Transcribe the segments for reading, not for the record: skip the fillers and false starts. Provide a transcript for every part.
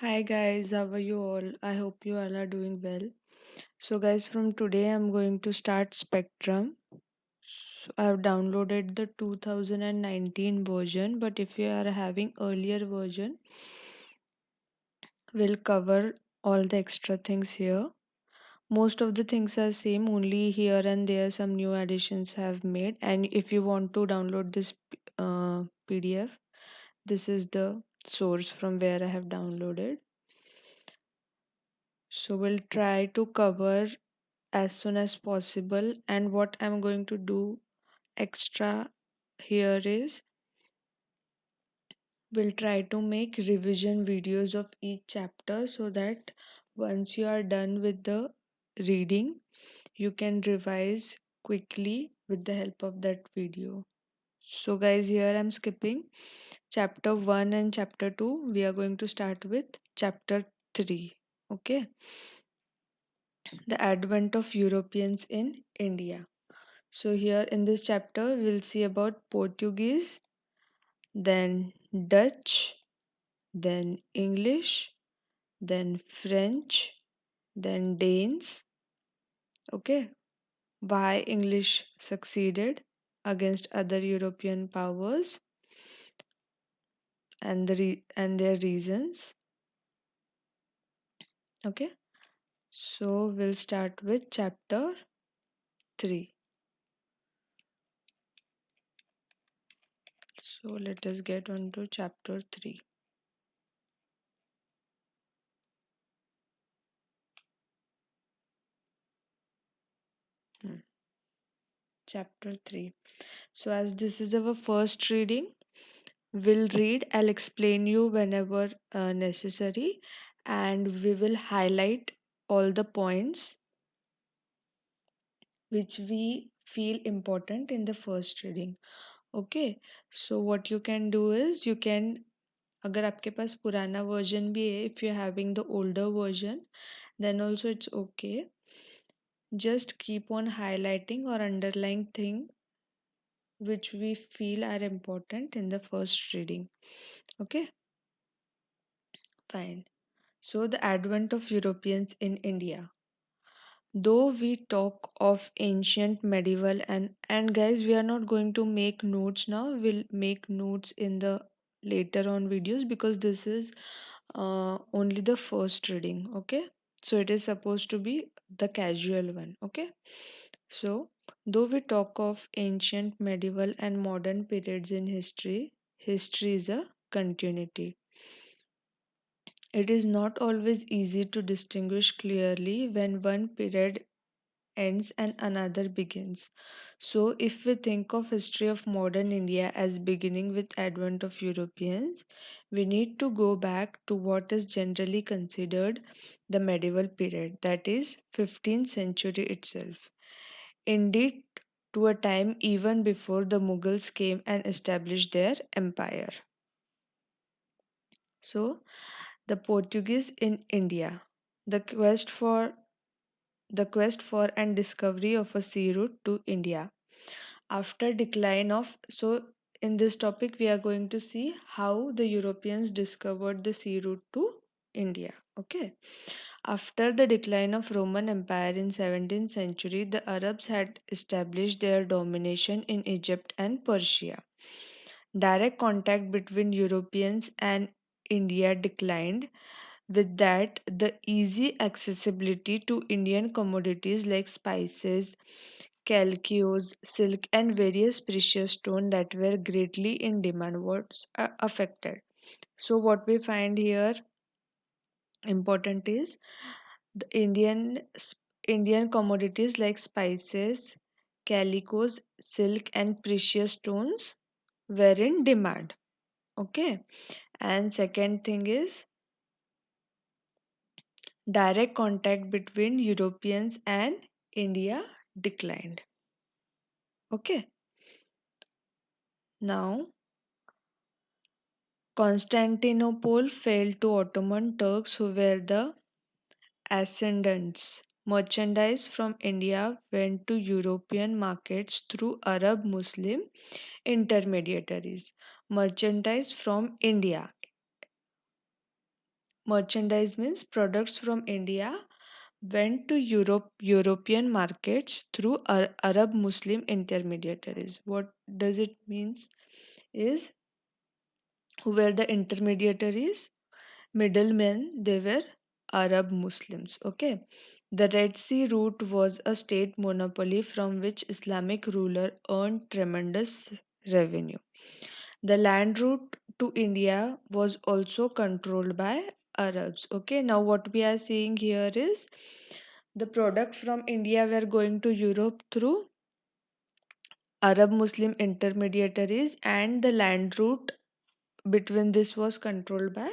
Hi guys, how are you all? I hope you all are doing well. So guys, from today I'm going to start Spectrum. So I have downloaded the 2019 version, but if you are having earlier version, we'll cover all the extra things here. Most of the things are same, only here and there some new additions have made. And if you want to download this PDF, this is the source from where I have downloaded. So we'll try to cover as soon as possible, and what I'm going to do extra here is we'll try to make revision videos of each chapter so that once you are done with the reading you can revise quickly with the help of that video. So guys, here I'm skipping chapter 1 and chapter 2. We are going to start with chapter 3. Okay, the advent of Europeans in India. So, here in this chapter, we'll see about Portuguese, then Dutch, then English, then French, then Danes. Okay, why English succeeded against other European powers and and their reasons. Okay, so we'll start with chapter 3. So let us get on to chapter 3. Hmm. Chapter 3. So, as this is our first reading, we'll read, I'll explain you whenever necessary, and we will highlight all the points which we feel important in the first reading. Okay, so what you can do is you can, अगर आपके पास पुराना version भी है, if you're having the older version, then also it's okay. Just keep on highlighting or underlying thing which we feel are important in the first reading. Okay, fine. So, the advent of Europeans in India. Though we talk of ancient, medieval, and guys, we are not going to make notes now. We'll make notes in the later on videos because this is only the first reading. Okay, so it is supposed to be the casual one. Okay, so though we talk of ancient, medieval, and modern periods in history, history is a continuity. It is not always easy to distinguish clearly when one period ends and another begins. So if we think of history of modern India as beginning with advent of Europeans, we need to go back to what is generally considered the medieval period, that is 15th century itself. Indeed, to a time even before the Mughals came and established their empire. So the Portuguese in India. The quest for and discovery of a sea route to India. After decline of, so in this topic we are going to see how the Europeans discovered the sea route to India. Okay. After the decline of Roman Empire in 17th century, the Arabs had established their domination in Egypt and Persia. Direct contact between Europeans and India declined. With that, the easy accessibility to Indian commodities like spices, calicos, silk, and various precious stones that were greatly in demand was affected. So, what we find here important is the Indian commodities like spices, calicos, silk, and precious stones were in demand. Okay, and second thing is direct contact between Europeans and India declined. Okay, now Constantinople fell to Ottoman Turks who were the ascendants. Merchandise from India went to European markets through Arab Muslim intermediaries. Merchandise from India. Merchandise means products from India went to European markets through Arab Muslim intermediaries. What does it means is, who were the intermediaries? Middlemen, they were Arab Muslims. Okay. The Red Sea route was a state monopoly from which Islamic ruler earned tremendous revenue. The land route to India was also controlled by Arabs. Okay, now what we are seeing here is the product from India were going to Europe through Arab Muslim intermediaries, and the land route between this was controlled by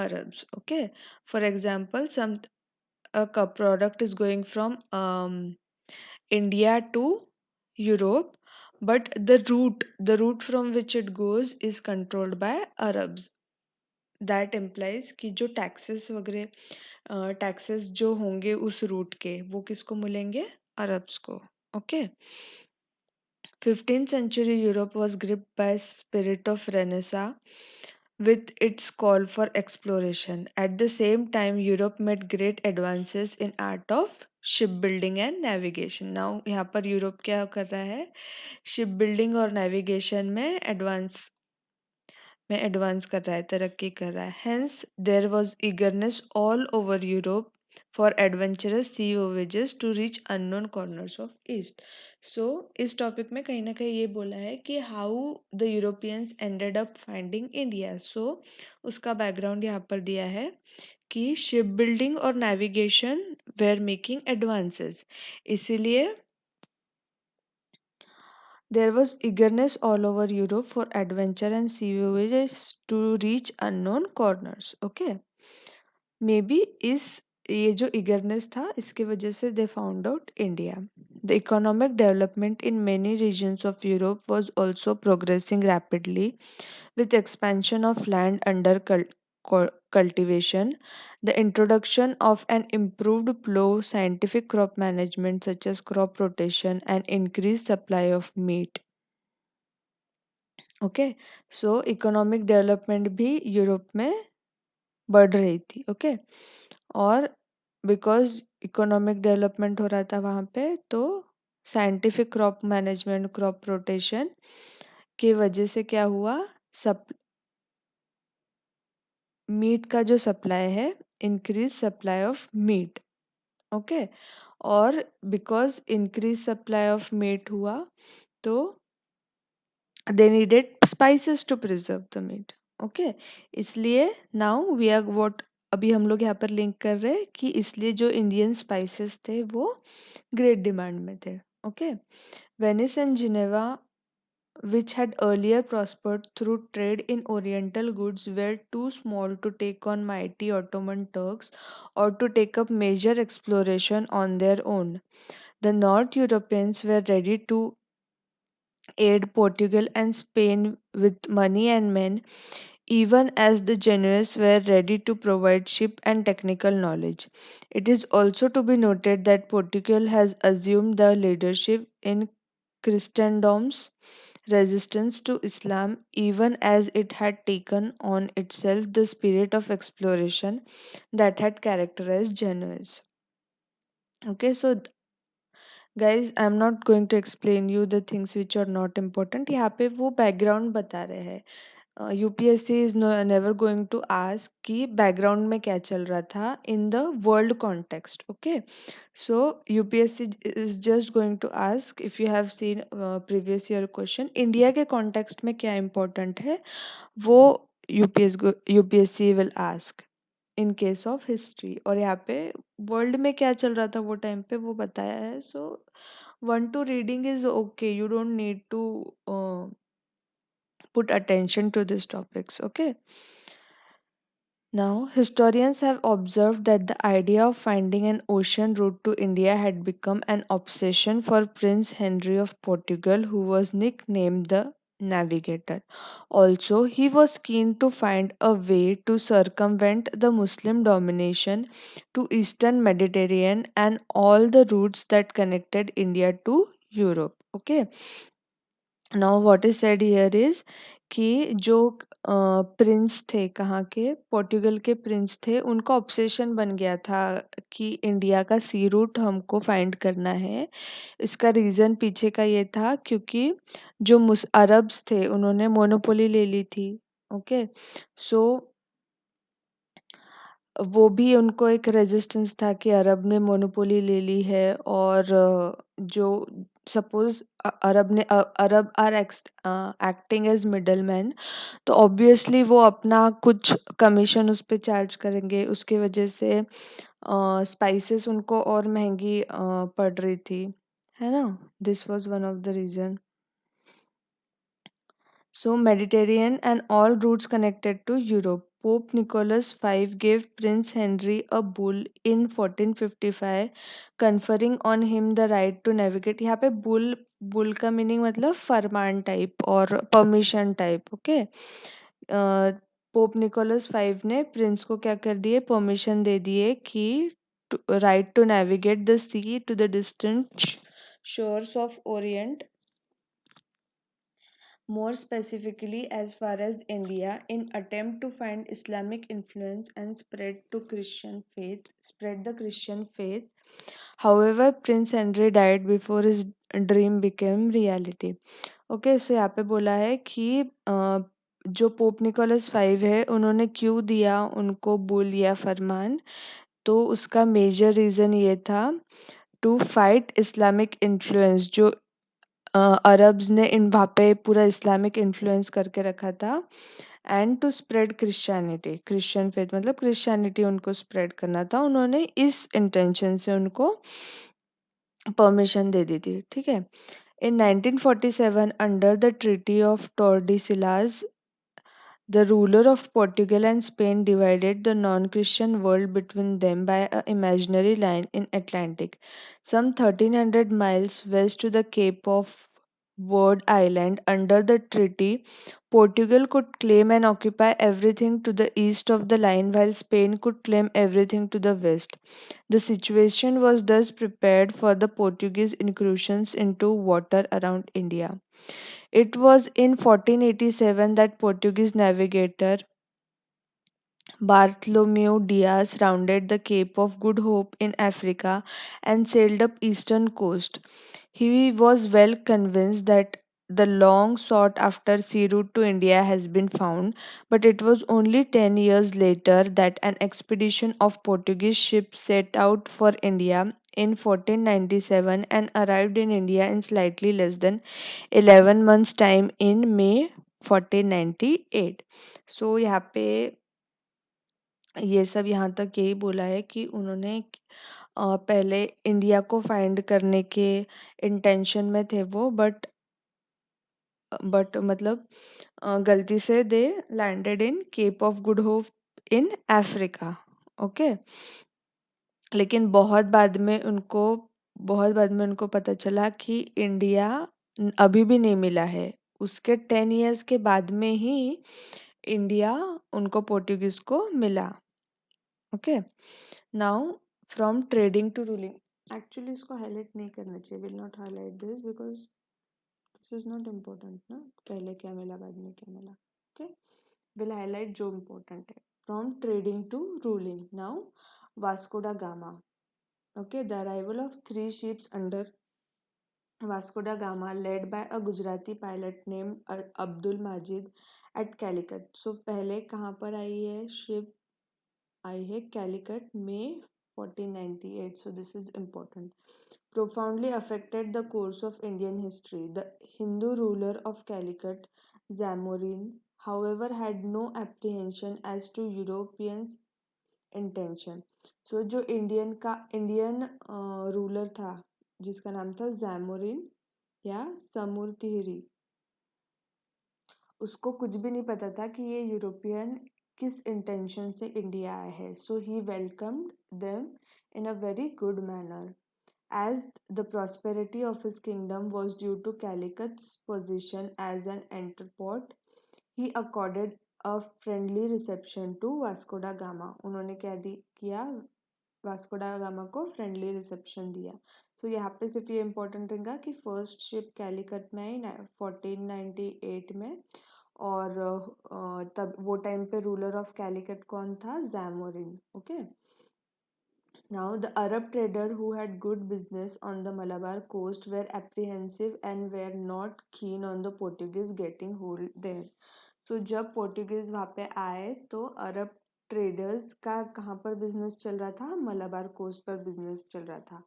Arabs. Okay, for example, product is going from India to Europe, but the route from which it goes is controlled by Arabs. That implies कि जो taxes वगैरह taxes जो होंगे उस root के वो किसको मिलेंगे? अरब्स को. Okay. 15th century Europe was gripped by spirit of Renaissance with its call for exploration. At the same time, Europe made great advances in art of shipbuilding and navigation. Now यहाँ पर Europe क्या कर रहा है? Ship और navigation में advance कर रहा है, तरक्की कर रहा है. Hence, there was eagerness all over Europe for adventurous sea voyages to reach unknown corners of East. So, इस टॉपिक में कहीं ना कहीं ये बोला है कि how the Europeans ended up finding India. So, उसका बैकग्राउंड यहाँ पर दिया है कि शिप बिल्डिंग और नेविगेशन वेर मेकिंग एडवांसेस, इसीलिए there was eagerness all over Europe for adventure and sea voyages to reach unknown corners. Okay. May be इस ये जो eagerness था इसके वजह से they found out India. The economic development in many regions of Europe was also progressing rapidly with expansion of land under cultivation, the introduction of an improved plow, scientific crop management such as crop rotation, and increased supply of meat. Okay. So economic development भी Europe में बढ़ रही थी. Okay. और because economic development हो रहा था वहाँ पे, तो scientific crop management, crop rotation की वजह से क्या हुआ? सप मीट का जो सप्लाई है, increase supply of meat. Okay. और because increase supply of meat हुआ, तो they needed spices to preserve the meat. Okay. इसलिए नाउ वी आर व्हाट, अभी हम लोग यहाँ पर लिंक कर रहे हैं कि इसलिए जो इंडियन स्पाइसेस थे वो ग्रेट डिमांड में थे. Okay. Venice and Geneva, which had earlier prospered through trade in oriental goods, were too small to take on mighty Ottoman Turks or to take up major exploration on their own. The North Europeans were ready to aid Portugal and Spain with money and men, even as the Genoese were ready to provide ship and technical knowledge. It is also to be noted that Portugal has assumed the leadership in Christendom's resistance to Islam, even as it had taken on itself the spirit of exploration that had characterized Genoese. Okay, so guys, I am not going to explain you the things which are not important. यहाँ पे वो background बता रहे हैं. UPSC is never going to ask कि background में क्या चल रहा था in the world context. Okay. So UPSC is just going to ask, if you have seen previous year question, India के कॉन्टेक्स्ट में क्या इम्पोर्टेंट है वो UPSC will ask in case of history. और यहाँ पे वर्ल्ड में क्या चल रहा था वो टाइम पे वो बताया है. सो 1 to reading is okay, you don't need to put attention to these topics. Okay. Now, historians have observed that the idea of finding an ocean route to India had become an obsession for Prince Henry of Portugal, who was nicknamed the Navigator. Also, he was keen to find a way to circumvent the Muslim domination to Eastern Mediterranean and all the routes that connected India to Europe. Okay. Now, what is said here is कि जो Prince थे, कहाँ के, पोर्टुगल के Prince थे, उनका obsession बन गया था कि इंडिया का सी रूट हमको फाइंड करना है। इसका रीज़न पीछे का ये था क्योंकि जो अरब्स थे उन्होंने मोनोपोली ले ली थी। ओके, सो वो भी उनको एक रेजिस्टेंस था कि अरब ने मोनोपोली ले ली है, और जो suppose Arab are acting as middle man, तो ऑब्वियसली वो अपना कुछ कमीशन उस पे चार्ज करेंगे, उसकी वजह से स्पाइसेस उनको और महंगी पड़ रही थी, है ना। This was one of the reason. So, Mediterranean and all routes connected to Europe. Pope Nicholas V gave Prince Henry a bull in 1455, conferring on him the right to navigate. यहाँ पे बुल का meaning मतलब फरमान type और permission type. Okay, Pope Nicholas five ने prince को क्या कर दिए, परमिशन दे दिए कि right to navigate the sea to the distant shores of Orient, more specifically as far as India, in attempt to find Islamic influence and spread the Christian faith. However, Prince Henry died before his dream became reality. Okay, so यहाँ पे बोला है कि जो pope Nicholas five है उन्होंने क्यों दिया उनको बुल या फरमान, तो उसका मेजर रीज़न ये था टू फाइट इस्लामिक इन्फ्लुएंस। जो अरब्स ने इन वहाँ पे पूरा इस्लामिक इन्फ्लुएंस करके रखा था, and to spread Christianity, Christian faith मतलब क्रिश्चियनिटी उनको स्प्रेड करना था, उन्होंने इस इंटेंशन से उनको परमिशन दे दी थी। ठीक है, in 1947 under the treaty of Tordesillas, the ruler of Portugal and Spain divided the non-Christian world between them by an imaginary line in Atlantic, some 1300 miles west to the Cape of Verde Island. Under the treaty, Portugal could claim and occupy everything to the east of the line, while Spain could claim everything to the west. The situation was thus prepared for the Portuguese incursions into water around India. It was in 1487 that Portuguese navigator Bartholomew Diaz rounded the Cape of Good Hope in Africa and sailed up eastern coast. He was well convinced that the long sought after sea route to India has been found, but it was only 10 years later that an expedition of Portuguese ships set out for India in 1497 and arrived in India in slightly less than 11 months time in May 1498. So यहाँ पे ये सब यहाँ तक यही बोला है कि उन्होंने पहले इंडिया को फाइंड करने के इंटेंशन में थे वो, बट मतलब गलती से they landed in Cape of Good Hope in Africa. Okay, लेकिन बहुत बाद में उनको पता चला कि इंडिया अभी भी नहीं मिला है। उसके 10 years के बाद में ही इंडिया उनको पोर्टुगीज को मिला। Okay, now from trading to ruling. Actually इसको हाईलाइट नहीं करना चाहिए, will not highlight this because this is not important ना, पहले क्या मिला बाद में क्या मिला। ओके, विल हाईलाइट जो इम्पोर्टेंट है। From trading to ruling, now Vasco da Gama. Okay, the arrival of three ships under Vasco da Gama, led by a Gujarati pilot named Abdul Majid at Calicut. So पहले कहाँ पर आई है ship, आई है Calicut में 1498. So this is important. Profoundly affected the course of Indian history. The Hindu ruler of Calicut, Zamorin, however, had no apprehension as to Europeans' intention. सो जो Indian ruler था जिसका नाम था जैमोरिन या समूर तिहरी, उसको कुछ भी नहीं पता था कि ये यूरोपियन किस इंटेंशन से इंडिया आए हैं। So he welcomed them in a very good manner, as the prosperity of his kingdom was due to Calicut's position as an entrepot. He accorded a friendly reception to Vasco da Gama. उन्होंने किया Vasco da gamma को friendly reception दिया। सो यहाँ पे सिर्फ ये important रहेगा कि फर्स्ट शिप कैलिकट में आई 1498 में, और तब वो टाइम पे रूलर ऑफ कैलिकट कौन था? Zamorin. Okay. Now, the Arab traders who had good business on the Malabar coast were apprehensive and were not keen on the Portuguese getting hold there. So जब Portuguese वहाँ पे आए तो अरब ट्रेडर्स का कहाँ पर बिजनेस चल रहा था? मलाबार कोस्ट पर बिजनेस चल रहा था.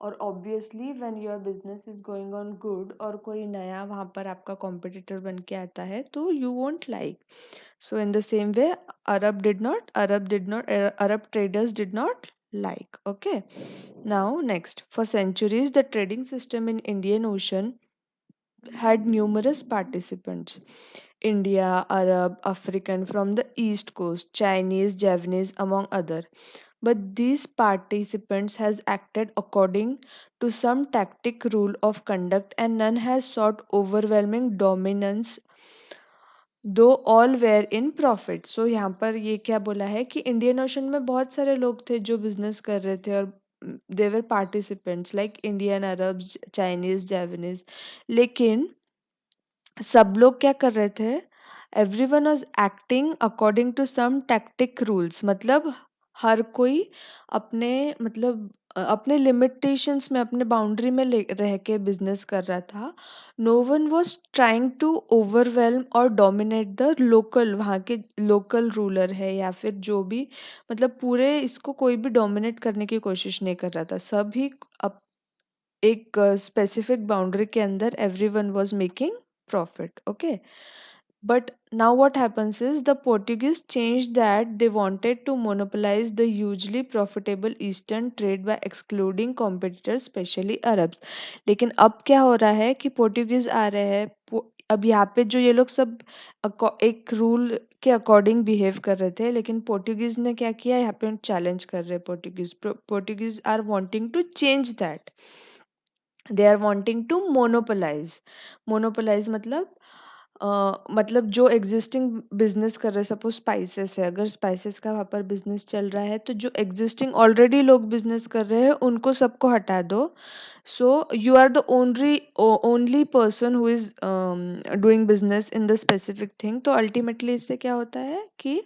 और obviously when your business is going on good और कोई नया वहाँ पर आपका कॉम्पिटिटर बन के आता है तो you won't like. So in the same way, Arab traders did not like. Okay. Now next, for centuries, the trading system in Indian Ocean had numerous participants. India, Arab, African from the east coast, Chinese, Javanese, among other. But these participants has acted according to some tactic rule of conduct and none has sought overwhelming dominance दो all where in profit. सो यहाँ पर ये क्या बोला है कि Indian ocean में बहुत सारे लोग थे जो बिजनेस कर रहे थे और they were participants like Indian, Arabs, Chinese, Japanese. लेकिन सब लोग क्या कर रहे थे? Everyone was acting according to some tactic rules. मतलब हर कोई अपने मतलब अपने लिमिटेशंस में अपने बाउंड्री में रह के बिजनेस कर रहा था. No one was trying to overwhelm और डोमिनेट द लोकल, वहाँ के लोकल रूलर है या फिर जो भी, मतलब पूरे इसको कोई भी डोमिनेट करने की कोशिश नहीं कर रहा था. सभी एक स्पेसिफिक बाउंड्री के अंदर everyone was making profit. Okay. But now what happens is the Portuguese changed that. They wanted to monopolize the hugely profitable eastern trade by excluding competitors, especially Arabs. लेकिन अब क्या हो रहा है कि पोर्टुगीज आ रहे हैं. अब यहाँ पे जो ये लोग सब एक रूल के अकॉर्डिंग बिहेव कर रहे थे, लेकिन पोर्टुगीज ने क्या किया? यहाँ पे चैलेंज कर रहे हैं. Portuguese are wanting to change that. They are wanting to monopolise मतलब जो एग्जिस्टिंग बिजनेस कर रहे हैं, सपोज स्पाइसेस है, अगर स्पाइसेस का वहाँ पर बिजनेस चल रहा है तो जो एग्जिस्टिंग ऑलरेडी लोग बिजनेस कर रहे हैं उनको सबको हटा दो. So you are the only person who is doing business in the specific thing. तो अल्टीमेटली इससे क्या होता है कि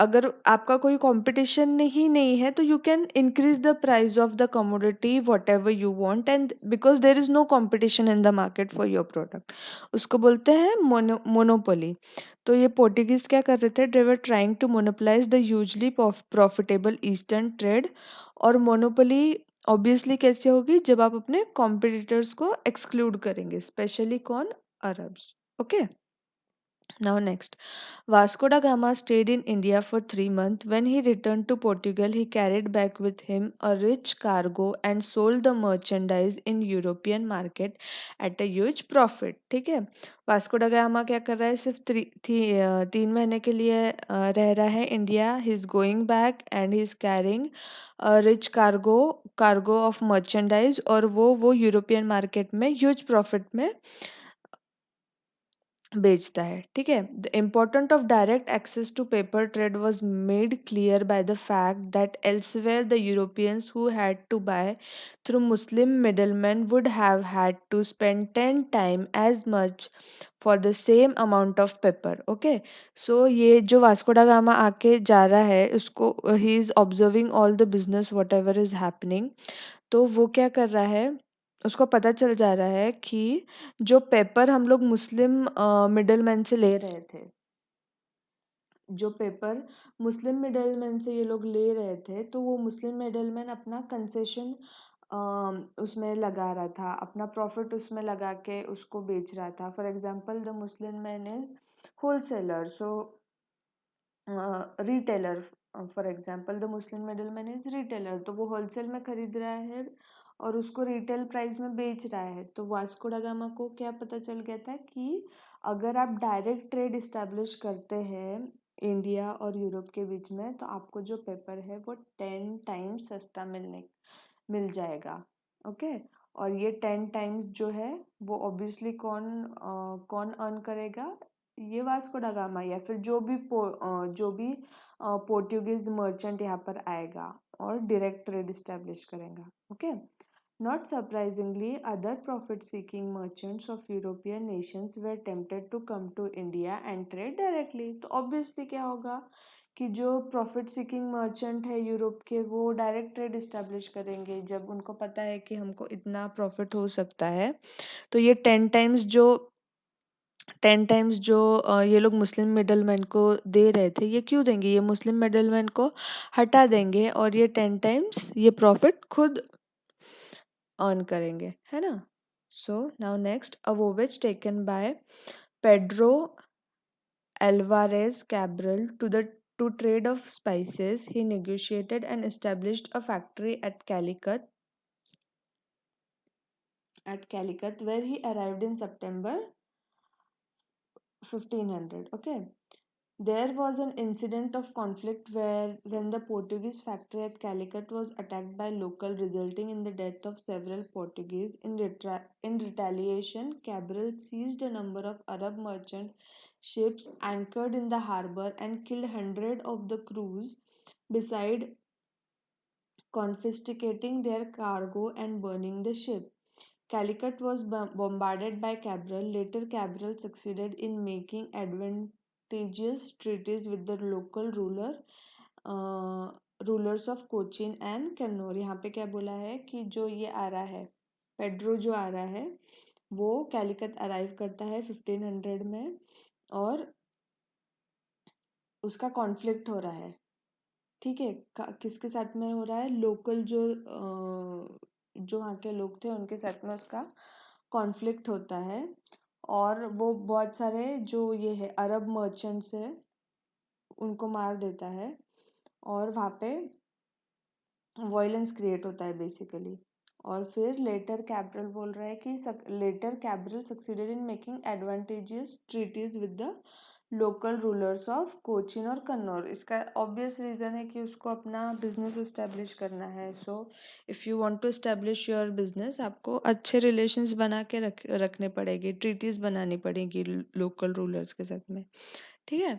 अगर आपका कोई कंपटीशन नहीं है तो you can increase the price of the commodity whatever you want, and because there is no competition in the market for your product. उसको बोलते हैं मोनोपोली. तो ये पोर्टुगीज क्या कर रहे थे? They were trying to monopolise the hugely profitable eastern trade. और मोनोपोली ऑब्वियसली कैसे होगी? जब आप अपने कॉम्पिटिटर्स को एक्सक्लूड करेंगे, स्पेशली कौन? Arabs. Okay. Now next, Vasco da Gama stayed in India for 3 months. When he returned to Portugal, he carried back with him a rich cargo and sold the merchandise in European market at a huge profit. ठीक है. Vasco da gamma क्या कर रहा है? सिर्फ 3 महीने के लिए रह रहा है India. He is going back and he is carrying rich cargo of merchandise, और वो यूरोपियन मार्केट में ह्यूज प्रॉफिट में बेचता है. ठीक है. The important of direct access to pepper trade was made clear by the fact that elsewhere the Europeans who had to buy through Muslim middleman would have had to spend 10 time as much for the same amount of pepper. Okay. सो ये जो Vasco da gamma आके जा रहा है उसको he is observing all the business what ever is happening. तो वो क्या कर रहा है? उसको पता चल जा रहा है कि जो पेपर हम लोग मुस्लिम मिडलमैन से ले रहे थे, जो पेपर मुस्लिम मिडलमैन से ये लोग ले रहे थे, तो वो मुस्लिम मिडलमैन अपना कंसेशन उसमें लगा रहा था, अपना प्रॉफिट उसमें लगा के उसको बेच रहा था. For example the Muslim man is wholesaler, so retailer. For example the Muslim middleman is retailer, तो वो होलसेल में खरीद रहा है और उसको रिटेल प्राइस में बेच रहा है. तो वास्को डा गामा को क्या पता चल गया था कि अगर आप डायरेक्ट ट्रेड इस्टेब्लिश करते हैं इंडिया और यूरोप के बीच में, तो आपको जो पेपर है वो 10 टाइम्स सस्ता मिल जाएगा. ओके. और ये 10 टाइम्स जो है वो ऑब्वियसली कौन अर्न करेगा? ये वास्को डा गामा या फिर जो भी पोर्टुगीज मर्चेंट यहाँ पर आएगा और डायरेक्ट ट्रेड इस्टेब्लिश करेगा. Okay. Not surprisingly, other profit seeking merchants of European nations were tempted to come to India and trade directly. तो obviously क्या होगा कि जो प्रॉफिट सीकिंग मर्चेंट है यूरोप के वो डायरेक्ट ट्रेड इस्टेब्लिश करेंगे जब उनको पता है कि हमको इतना प्रॉफिट हो सकता है। तो ये 10 टाइम्स जो ये लोग मुस्लिम मिडलमैन को दे रहे थे, ये क्यों देंगे? ये मुस्लिम मिडलमैन को हटा देंगे और ये 10 टाइम्स ये प्रॉफिट खुद अर्न करेंगे, है ना? So now next, a voyage taken by Pedro Alvarez Cabral to trade of spices. He negotiated and established a factory at Calicut, where he arrived in September 1500. Okay. There was an incident of conflict where when the Portuguese factory at Calicut was attacked by local, resulting in the death of several Portuguese. In retaliation, Cabral seized a number of Arab merchant ships anchored in the harbor and killed hundreds of the crews, beside confiscating their cargo and burning the ship. Calicut was bombarded by Cabral. Later, Cabral succeeded in making advantageous treaties with the local rulers of Cochin and Kannur. यहाँ पे क्या बोला है कि जो ये आ रहा है, पेड्रो जो आ रहा है वो कैलिकट अराइव करता है 1500 में, और उसका कॉन्फ्लिक्ट हो रहा है। ठीक है, किसके साथ में हो रहा है? लोकल जो वहाँ के लोग थे उनके साथ में उसका कॉन्फ्लिक्ट होता है, और वो बहुत सारे जो ये है अरब मर्चेंट्स है उनको मार देता है, और वहाँ पे वॉयलेंस क्रिएट होता है बेसिकली। और फिर लेटर कैब्रल बोल रहा है कि later Cabral succeeded in making advantageous treaties with the local rulers of Cochin और कन्नौर। इसका ऑब्वियस रीज़न है कि उसको अपना बिजनेस इस्टेब्लिश करना है। So if you want to establish your business, आपको अच्छे रिलेशंस बना के रखने पड़ेंगे, ट्रीटीज बनानी पड़ेगी लोकल रूलर्स के साथ में। ठीक है।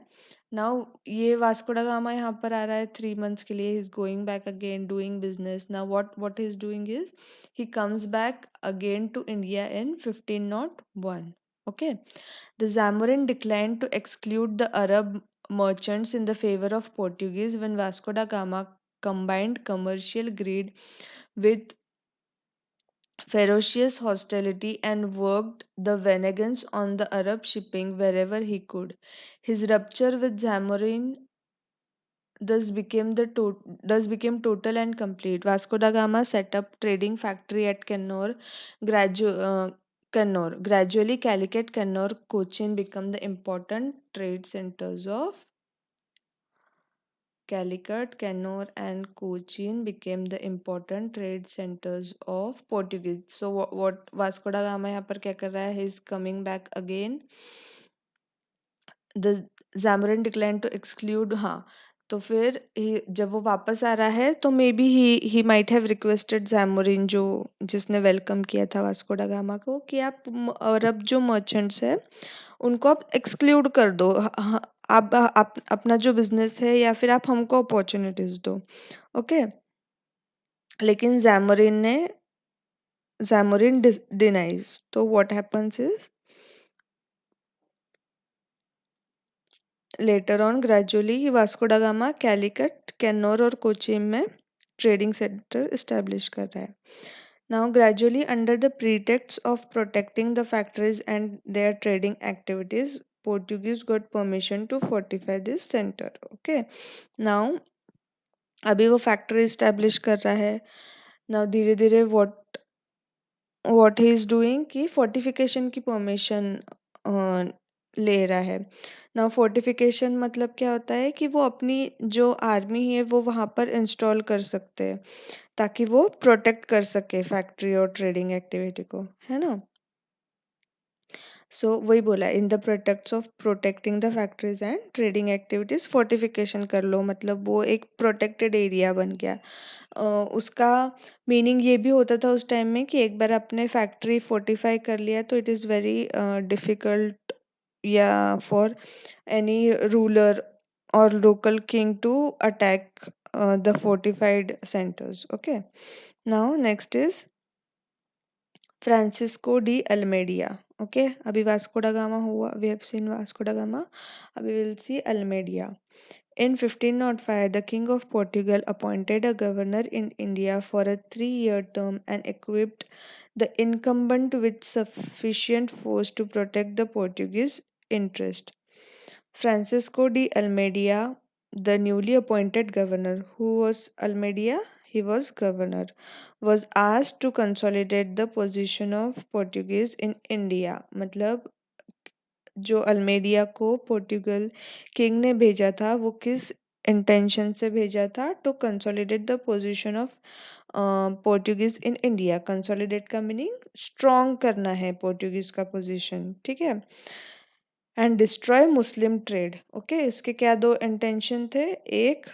नाउ ये वास्को ड गामा यहाँ पर आ रहा है 3 मंथ्स के लिए। He is going back again doing business. Now what he is doing is he comes back again to India in 1501। Okay. The Zamorin declined to exclude the Arab merchants in the favor of Portuguese when Vasco da Gama combined commercial greed with ferocious hostility and worked the vengeance on the Arab shipping wherever he could. His rupture with Zamorin thus became total and complete. Vasco da Gama set up trading factory at Kannur. Gradually, Calicut, Kannur, Cochin become the important trade centers of Calicut, Kannur, and Cochin became the important trade centers of Portuguese. So what Vasco da Gama यहाँ पर क्या कर रहा है? He is coming back again. The Zamorin declined to exclude, हाँ, तो फिर जब वो वापस आ रहा है तो may be he might have requested Zamorin, जो जिसने वेलकम किया था वास्को डा गामा को, कि आप अरब जो मर्चेंट्स है उनको आप एक्सक्लूड कर दो। आप अपना जो बिजनेस है या फिर आप हमको अपॉर्चुनिटीज दो। ओके। लेकिन जैमोरिन डिनाइज। तो what happens is later on gradually Vasco da gamma Calicut, कैन्नौर और कोचीन में ट्रेडिंग सेंटर इस्टेब्लिश कर रहा है। Now, gradually, under the pretext of protecting the factories and their trading activities, Portuguese got permission to fortify this center. Okay. Now, अभी वो factory establish कर रहा है। Now, धीरे धीरे what he is doing कि फोर्टिफिकेशन की परमिशन ले रहा है। नाउ फोर्टिफिकेशन मतलब क्या होता है कि वो अपनी जो आर्मी है वो वहाँ पर इंस्टॉल कर सकते हैं ताकि वो प्रोटेक्ट कर सके फैक्ट्री और ट्रेडिंग एक्टिविटी को, है ना? सो वही बोला, in the protects of protecting the factories and trading activities fortification कर लो, मतलब वो एक प्रोटेक्टेड एरिया बन गया। उसका मीनिंग ये भी होता था उस टाइम में कि एक बार आपने फैक्ट्री फोर्टिफाई कर लिया तो इट इज़ वेरी डिफिकल्ट या for any ruler or local king to attack the fortified centers. Okay. Now next is Francisco de Almeida. Okay, अभी वास्को डा गामा हुआ, we have seen Vasco da Gama. अभी we'll see Almeida. In 1505, the King of Portugal appointed a governor in India for a 3-year term and equipped the incumbent with sufficient force to protect the Portuguese interest. Francisco de Almeida, the newly appointed governor, who was Almeida, he was governor, was asked to consolidate the position of Portuguese in India. मतलब जो अल्मेडिया को Portugal king ने भेजा था वो किस intention से भेजा था? To consolidate the position of Portuguese in India. Consolidate का मीनिंग स्ट्रॉन्ग करना है पोर्टुगीज का पोजीशन, ठीक है. And destroy Muslim trade. Okay, इसके क्या दो इंटेंशन थे? एक,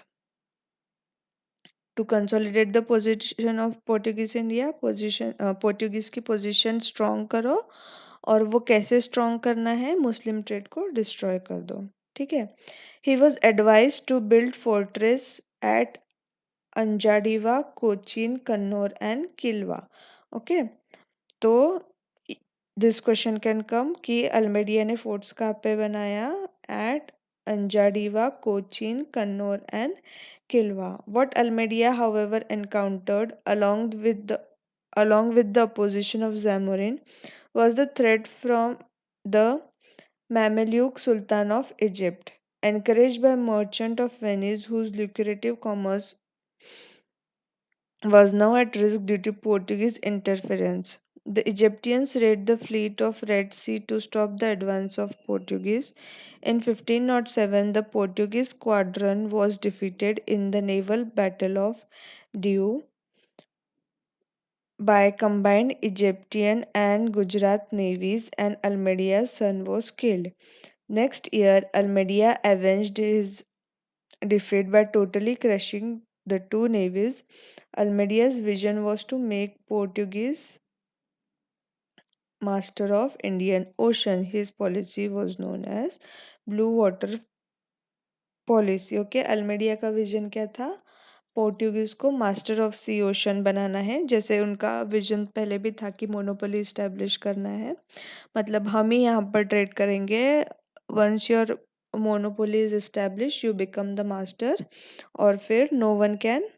to consolidate the position of Portuguese India, position Portuguese की पोजीशन स्ट्रॉन्ग करो. और वो कैसे स्ट्रॉन्ग करना है? मुस्लिम ट्रेड को डिस्ट्रॉय कर दो, ठीक है. He was advise to build fortress at Anjadiva, Cochin, Kannur and Kilwa. Okay, तो दिस क्वेश्चन कैन कम कि अल्मेडिया ने फोर्ट्स कहाँ पे बनाया? At Anjadiva, Cochin, Kannur and Kilwa. What Almeida, however, encountered along with the opposition of Zamorin was the threat from the Mameluke Sultan of Egypt, encouraged by merchant of Venice whose lucrative commerce was now at risk due to Portuguese interference. The Egyptians raided the fleet of Red Sea to stop the advance of Portuguese. In 1507, the Portuguese squadron was defeated in the naval battle of Diu by combined Egyptian and Gujarat navies, and Almeida's son was killed. Next year, Almeida avenged his defeat by totally crushing the two navies. Almeida's vision was to make Portuguese master of Indian Ocean. His policy was known as Blue Water Policy. Okay, अल्मेडिया का vision क्या था? Portuguese को master of C ocean बनाना है. जैसे उनका vision पहले भी था कि मोनोपोली इस्टेब्लिश करना है, मतलब हम ही यहाँ पर ट्रेड करेंगे. Once your monopoly is establish you become the master, और फिर no one can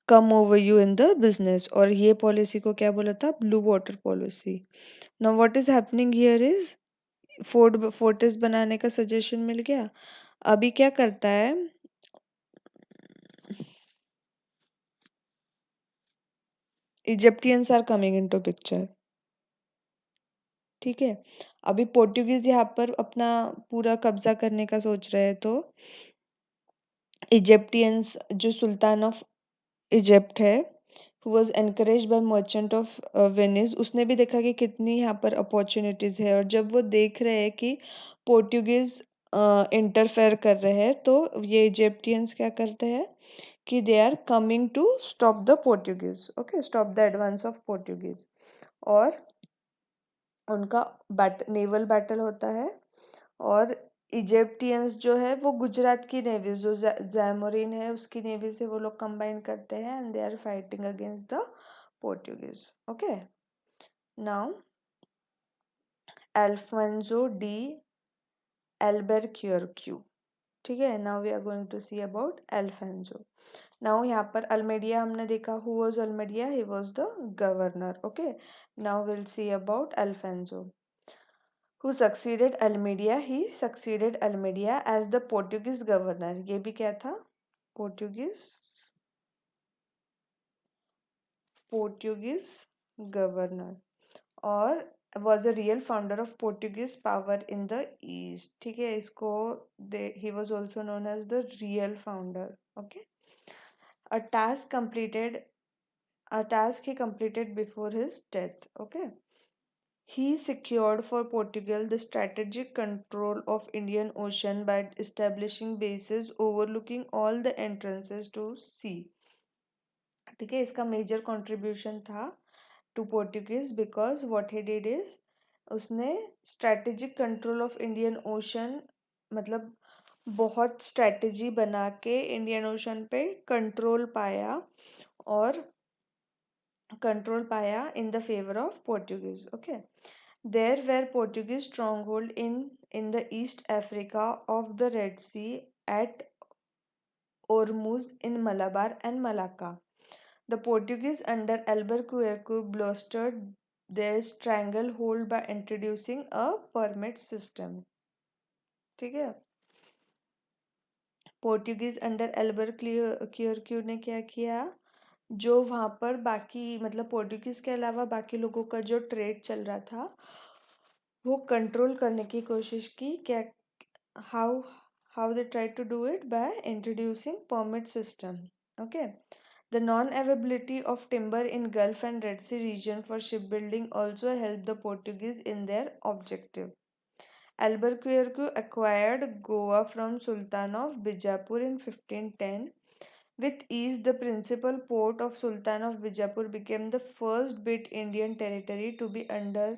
come over you in the business. और ये पॉलिसी को क्या बोला था? Blue water policy. Now what is happening here is fortress बनाने का सजेशन मिल गया. अभी क्या करता है? Egyptians are coming into picture, ठीक है. अभी पोर्टुगीज यहाँ पर अपना पूरा कब्जा करने का सोच रहे हैं, तो इजिप्टियंस जो सुल्तान ऑफ इजिप्ट है, who was encouraged by merchant of Venice, उसने भी देखा कि कितनी यहाँ पर अपॉर्चुनिटीज है. और जब वो देख रहे हैं कि पोर्टुगीज इंटरफेयर कर रहे हैं, तो ये इजिप्टियंस क्या करते हैं कि they are coming to stop the Portuguese. Okay, stop the advance of Portuguese. और उनका नेवल बैटल होता है. और इजिप्टियंस जो है वो गुजरात की नेवी जो जैमोरिन है उसकी नेवी से वो लोग कंबाइन करते हैं, and they are fighting against the Portuguese. Okay, now Alfonso de Albuquerque, ठीक है. Now we are going to see about Alfonso. Now यहाँ पर अल्मेडिया हमने देखा. Who was Almeida? He was the governor. Okay, now will see about Alfonso. Who succeeded Almeida? He succeeded Almeida as the Portuguese governor. ये भी क्या था? Portuguese governor. और was a real founder of Portuguese power in the East. ठीक है, इसको he was also known as the real founder. Okay, a task completed, a task he completed before his death. Okay, he secured for Portugal the strategic control of Indian Ocean by establishing bases overlooking all the entrances to sea. ठीक है, इसका major contribution था to Portuguese because what he did is उसने strategic control of Indian ocean, मतलब बहुत strategy बना के Indian ocean पे कंट्रोल पाया. और control पाया in the favor of Portuguese. Okay, there were Portuguese stronghold in the East Africa of the Red Sea at Ormuz in Malabar and Malacca. The Portuguese under Albuquerque bolstered their stranglehold by introducing a permit system. ठीक है, Portuguese under एल्बरक्यूरक्यू ने क्या किया, जो वहाँ पर बाकी मतलब पोर्टुगीज के अलावा बाकी लोगों का जो ट्रेड चल रहा था वो कंट्रोल करने की कोशिश की। क्या, how how they try to do it, by introducing permit system. Okay, the non-availability of timber in Gulf and Red Sea region for shipbuilding also helped the Portuguese in their objective. Albuquerque acquired Goa from Sultan of Bijapur in 1510. With ease, the principal port of Sultan of Bijapur became the first bit Indian territory to be under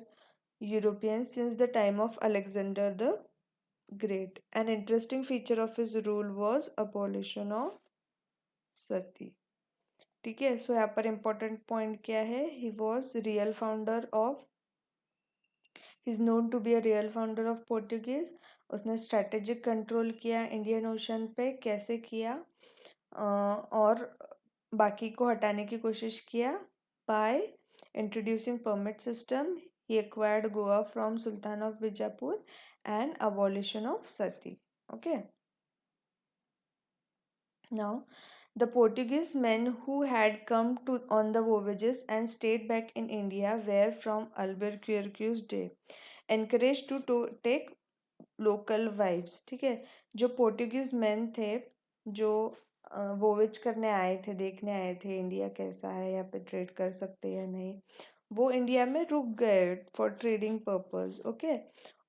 Europeans since the time of Alexander the Great. An interesting feature of his rule was abolition of sati. ठीक है, सो यहाँ पर important point क्या है, he was real founder of, he is known to be a real founder of Portuguese. उसने strategic control किया Indian ocean पे, कैसे किया, और बाकी को हटाने की कोशिश किया by introducing permit system. He acquired Goa from Sultan of Bijapur and abolition of sati. Okay, now the Portuguese men who had come to on the voyages and stayed back in India were from Albuquerque's day encouraged to take local vibes. ठीक है, जो Portuguese man थे जो वोवेज करने आए थे, देखने आए थे इंडिया कैसा है, यहाँ पे ट्रेड कर सकते हैं या नहीं, वो इंडिया में रुक गए फॉर ट्रेडिंग पर्पस। ओके,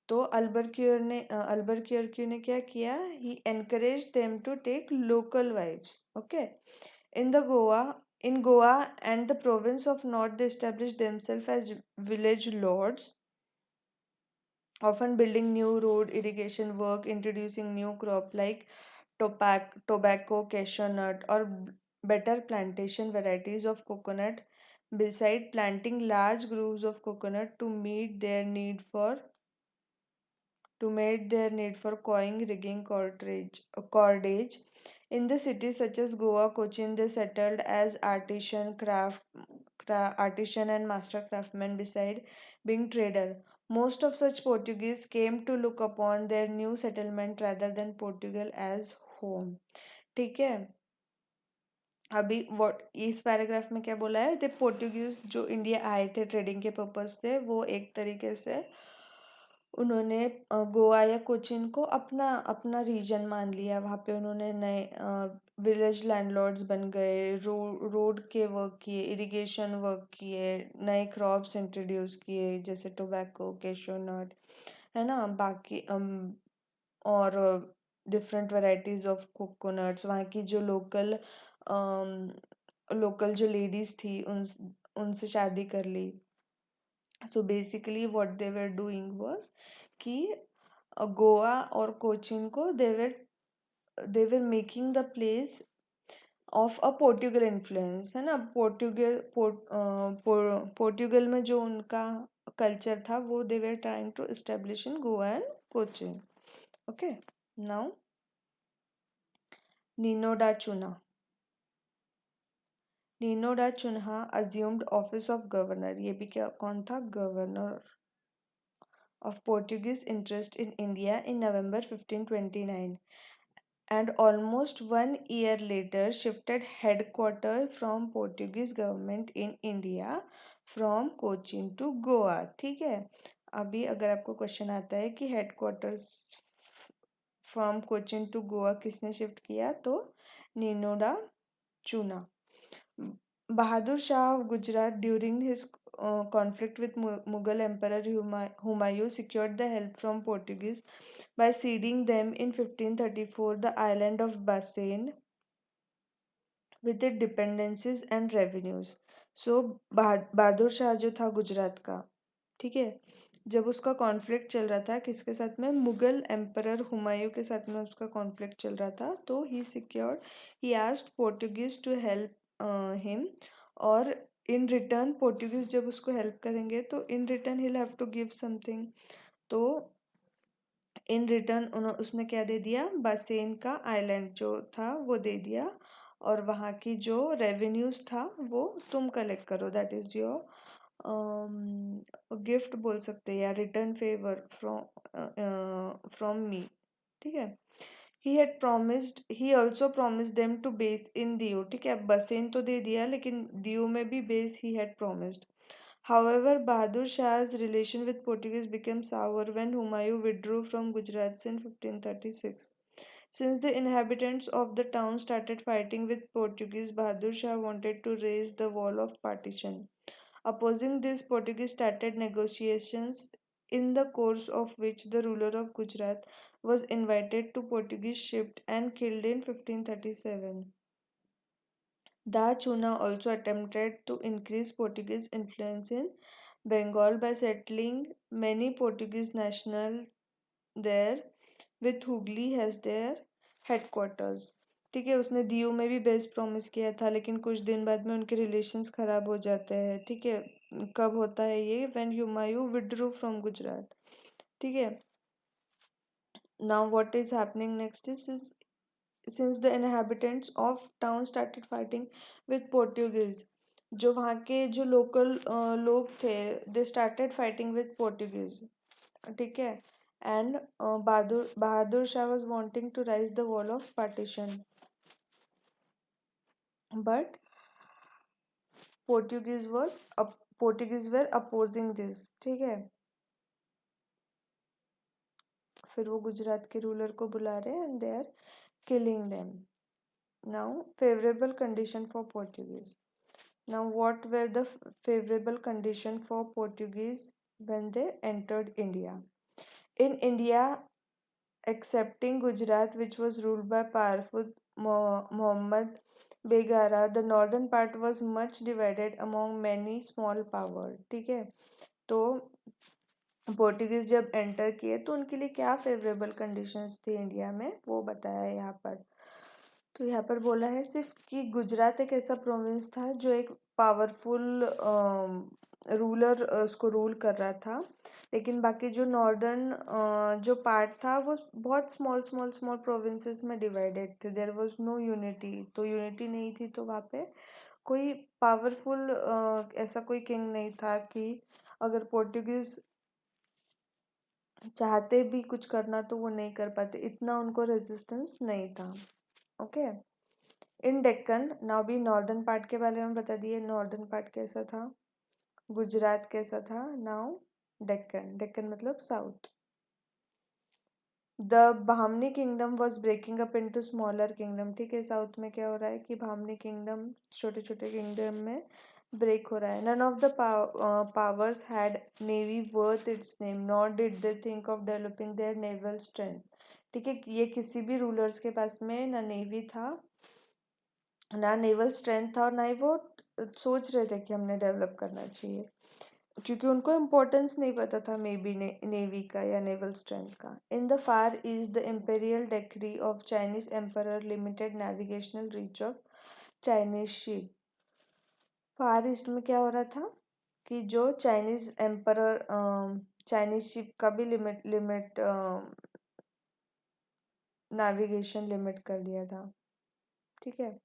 तो अल्बरक्यूर ने क्या किया, he encourage them to take local wives. Okay, in the Goa in Goa and the province of North, they established themselves as village lords, often building new road, irrigation work, introducing new crop like tobacco, cashew nut, or better plantation varieties of coconut, beside planting large groves of coconut to meet their need for coin, rigging, cordage. In the cities such as Goa, Cochin, they settled as artisan and master craftsmen beside being trader. Most of such Portuguese came to look upon their new settlement rather than Portugal as home. ठीक है, अभी what is paragraph में क्या बोला है, the Portuguese जो India आए थे ट्रेडिंग के पर्पज से, वो एक तरीके से उन्होंने गोवा या कोचिन को अपना अपना रीजन मान लिया। वहाँ पे उन्होंने नए विलेज लैंडलॉर्ड्स बन गए, रोड के वर्क किए, इरिगेशन वर्क किए, नए क्रॉप्स इंट्रोड्यूस किए जैसे टोबैको, कैशू नट, है ना, बाकी और डिफरेंट वैरायटीज ऑफ कोकोनट्स। वहाँ की जो लोकल जो लेडीज थी उनसे शादी कर ली। So basically what they were doing was कि गोवा और कोचिन को they were making the place of a Portugal influence, है ना। पोर्टुगल में जो उनका कल्चर था वो they were trying to establish in Goa and Cochin. Okay, now Nuno da Cunha. Nuno da Cunha assumed office of governor. ये भी क्या, कौन था, governor of Portuguese interest in India in November 1529, and almost 1 year later shifted headquarters from Portuguese government in India from Cochin to Goa। ठीक है, अभी अगर आपको क्वेश्चन आता है कि headquarters from Cochin to Goa किसने शिफ्ट किया, तो नीनोडा चूना। Bahadur Shah of Gujarat, during his conflict with Mughal Emperor Humayun, secured the help from Portuguese by ceding them in 1534 the island of Bassein with its dependencies and revenues. So Bahadur Shah जो था गुजरात का, ठीक है, जब उसका कॉन्फ्लिक्ट चल रहा था किसके साथ में, मुगल एम्परर हुमायूं के साथ में उसका कॉन्फ्लिक्ट चल रहा था, तो he asked Portuguese to help him, और इन रिटर्न पोर्टुगीज जब उसको हेल्प करेंगे तो in return he have to give something. तो इन रिटर्न उसने क्या दे दिया, बासेन का आइलैंड जो था वो दे दिया, और वहाँ की जो रेवेन्यूज था वो तुम कलेक्ट करो, दैट इज योर गिफ्ट बोल सकते हैं या रिटर्न फेवर फ्रॉम मी। ठीक है। He also promised them to base in Diu. ठीक है, बसेन तो दे दिया लेकिन दियो में भी base he had promised. However, Bahadur Shah's relation with Portuguese became sour when Humayun withdrew from Gujarat in 1536. Since the inhabitants of the town started fighting with Portuguese, Bahadur Shah wanted to raise the wall of partition. Opposing this, Portuguese started negotiations, in the course of which the ruler of Gujarat was invited to Portuguese ship and killed in 1537. Da Chuna also attempted to increase Portuguese influence in Bengal by settling many Portuguese nationals there, with Hooghly as their headquarters. ठीक है, उसने दीव में भी best promise किया था लेकिन कुछ दिन बाद में उनके रिलेशंस खराब हो जाते हैं। ठीक है, कब होता है ये, when Humayun withdrew from Gujarat. ठीक है। Now what is happening next is, since the inhabitants of town started fighting with Portuguese, जो वहाँ के जो लोकल लोग थे, they started fighting with Portuguese। ठीक है। And Bahadur Shah was wanting to rise the wall of partition, but Portuguese was Portuguese were opposing this। ठीक है। फिर वो गुजरात के रूलर को बुला रहे हैं and they are killing them. Now favourable condition for Portuguese. Now, what were the favorable conditions for Portuguese when they entered India? In India, excepting Gujarat, which was ruled by powerful Muhammad Begara, the northern part was much divided among many small powers। ठीक है। तो Portuguese जब enter किए तो उनके लिए क्या favourable conditions थी इंडिया में, वो बताया है यहाँ पर। तो यहाँ पर बोला है सिर्फ कि गुजरात एक ऐसा प्रोविंस था जो एक पावरफुल रूलर उसको रूल कर रहा था, लेकिन बाकी जो नॉर्दर्न जो पार्ट था वो बहुत स्मॉल स्मॉल स्मॉल प्रोविंसेस में डिवाइडेड थे। देयर वाज नो यूनिटी, तो यूनिटी नहीं थी तो वहाँ पे कोई पावरफुल ऐसा कोई किंग नहीं था कि अगर पोर्टुगीज चाहते भी कुछ करना तो वो नहीं कर पाते, इतना उनको रेजिस्टेंस नहीं था। ओके। इन डेक्कन, नाउ भी नॉर्दर्न पार्ट के बारे में बता दिए, नॉर्दर्न पार्ट कैसा था, गुजरात कैसा था। नाउ डेक्कन, डेक्कन मतलब south. The Bahmani kingdom was breaking up into smaller kingdom. ठीक है, साउथ में क्या हो रहा है कि बाहमनी किंगडम छोटे छोटे किंगडम में ब्रेक हो रहा है। None of the powers had navy worth its name, not did they think of developing their naval strength. ठीक है, ये किसी भी रूलर्स के पास में ना नेवी था, ना नेवल स्ट्रेंथ था, और ना ही वो सोच रहे थे कि हमने डेवलप करना चाहिए, क्योंकि उनको इम्पोर्टेंस नहीं पता था मे बी नेवी का या नेवल स्ट्रेंथ का। In the far east the imperial decree of Chinese emperor limited navigational reach of Chinese ship. Far east में क्या हो रहा था कि जो चाइनीज एम्परर चाइनीज शिप का भी लिमिट लिमिट नेविगेशन लिमिट कर दिया था। ठीक है।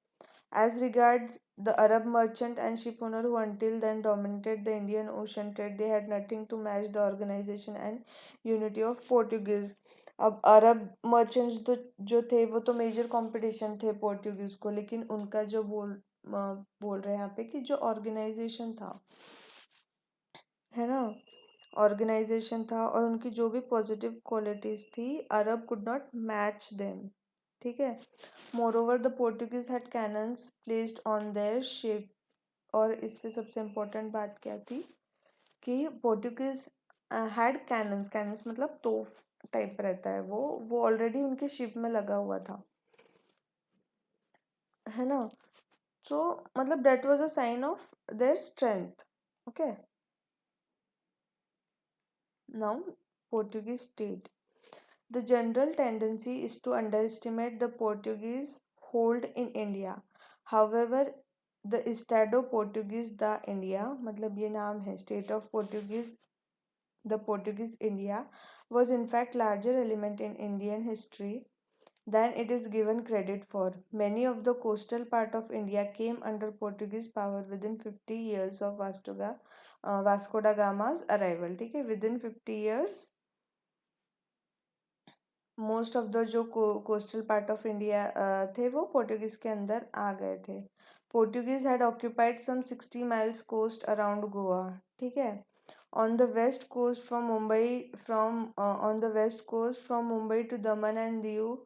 As regards the Arab merchant and shipowner who until then dominated the Indian Ocean trade, they had nothing to match the organization and unity of Portuguese। अब Arab merchants तो जो थे वो तो मेजर कंपटीशन थे पोर्टुगीज को, लेकिन उनका जो बोल रहे हैं यहाँ पे कि जो ऑर्गेनाइजेशन था, है ना, ऑर्गेनाइजेशन था और उनकी जो भी पॉजिटिव क्वालिटीज थी, अरब कुड नॉट मैच देम। ठीक है। Moreover the Portuguese had cannons placed on their ship, और इससे सबसे इम्पोर्टेंट बात क्या थी कि पोर्टुगीज हैड कैनन्स, कैनन्स मतलब तोप टाइप रहता है वो ऑलरेडी उनके शिप में लगा हुआ था, है ना। सो मतलब that was a sign of their strength. Okay. Now Portuguese state, the general tendency is to underestimate the Portuguese hold in India. However, the Estado Portuguese the India, मतलब ये नाम है state of Portuguese, the Portuguese India was in fact larger element in Indian history than it is given credit for. Many of the coastal part of India came under Portuguese power within 50 years of Vasco da Gama's arrival. ठीक है, within 50 years most of the जो coastal part of India थे वो Portuguese के अंदर आ गए थे. Portuguese had occupied some 60 miles coast around Goa. ठीक है. On the west coast from Mumbai to Daman and Diu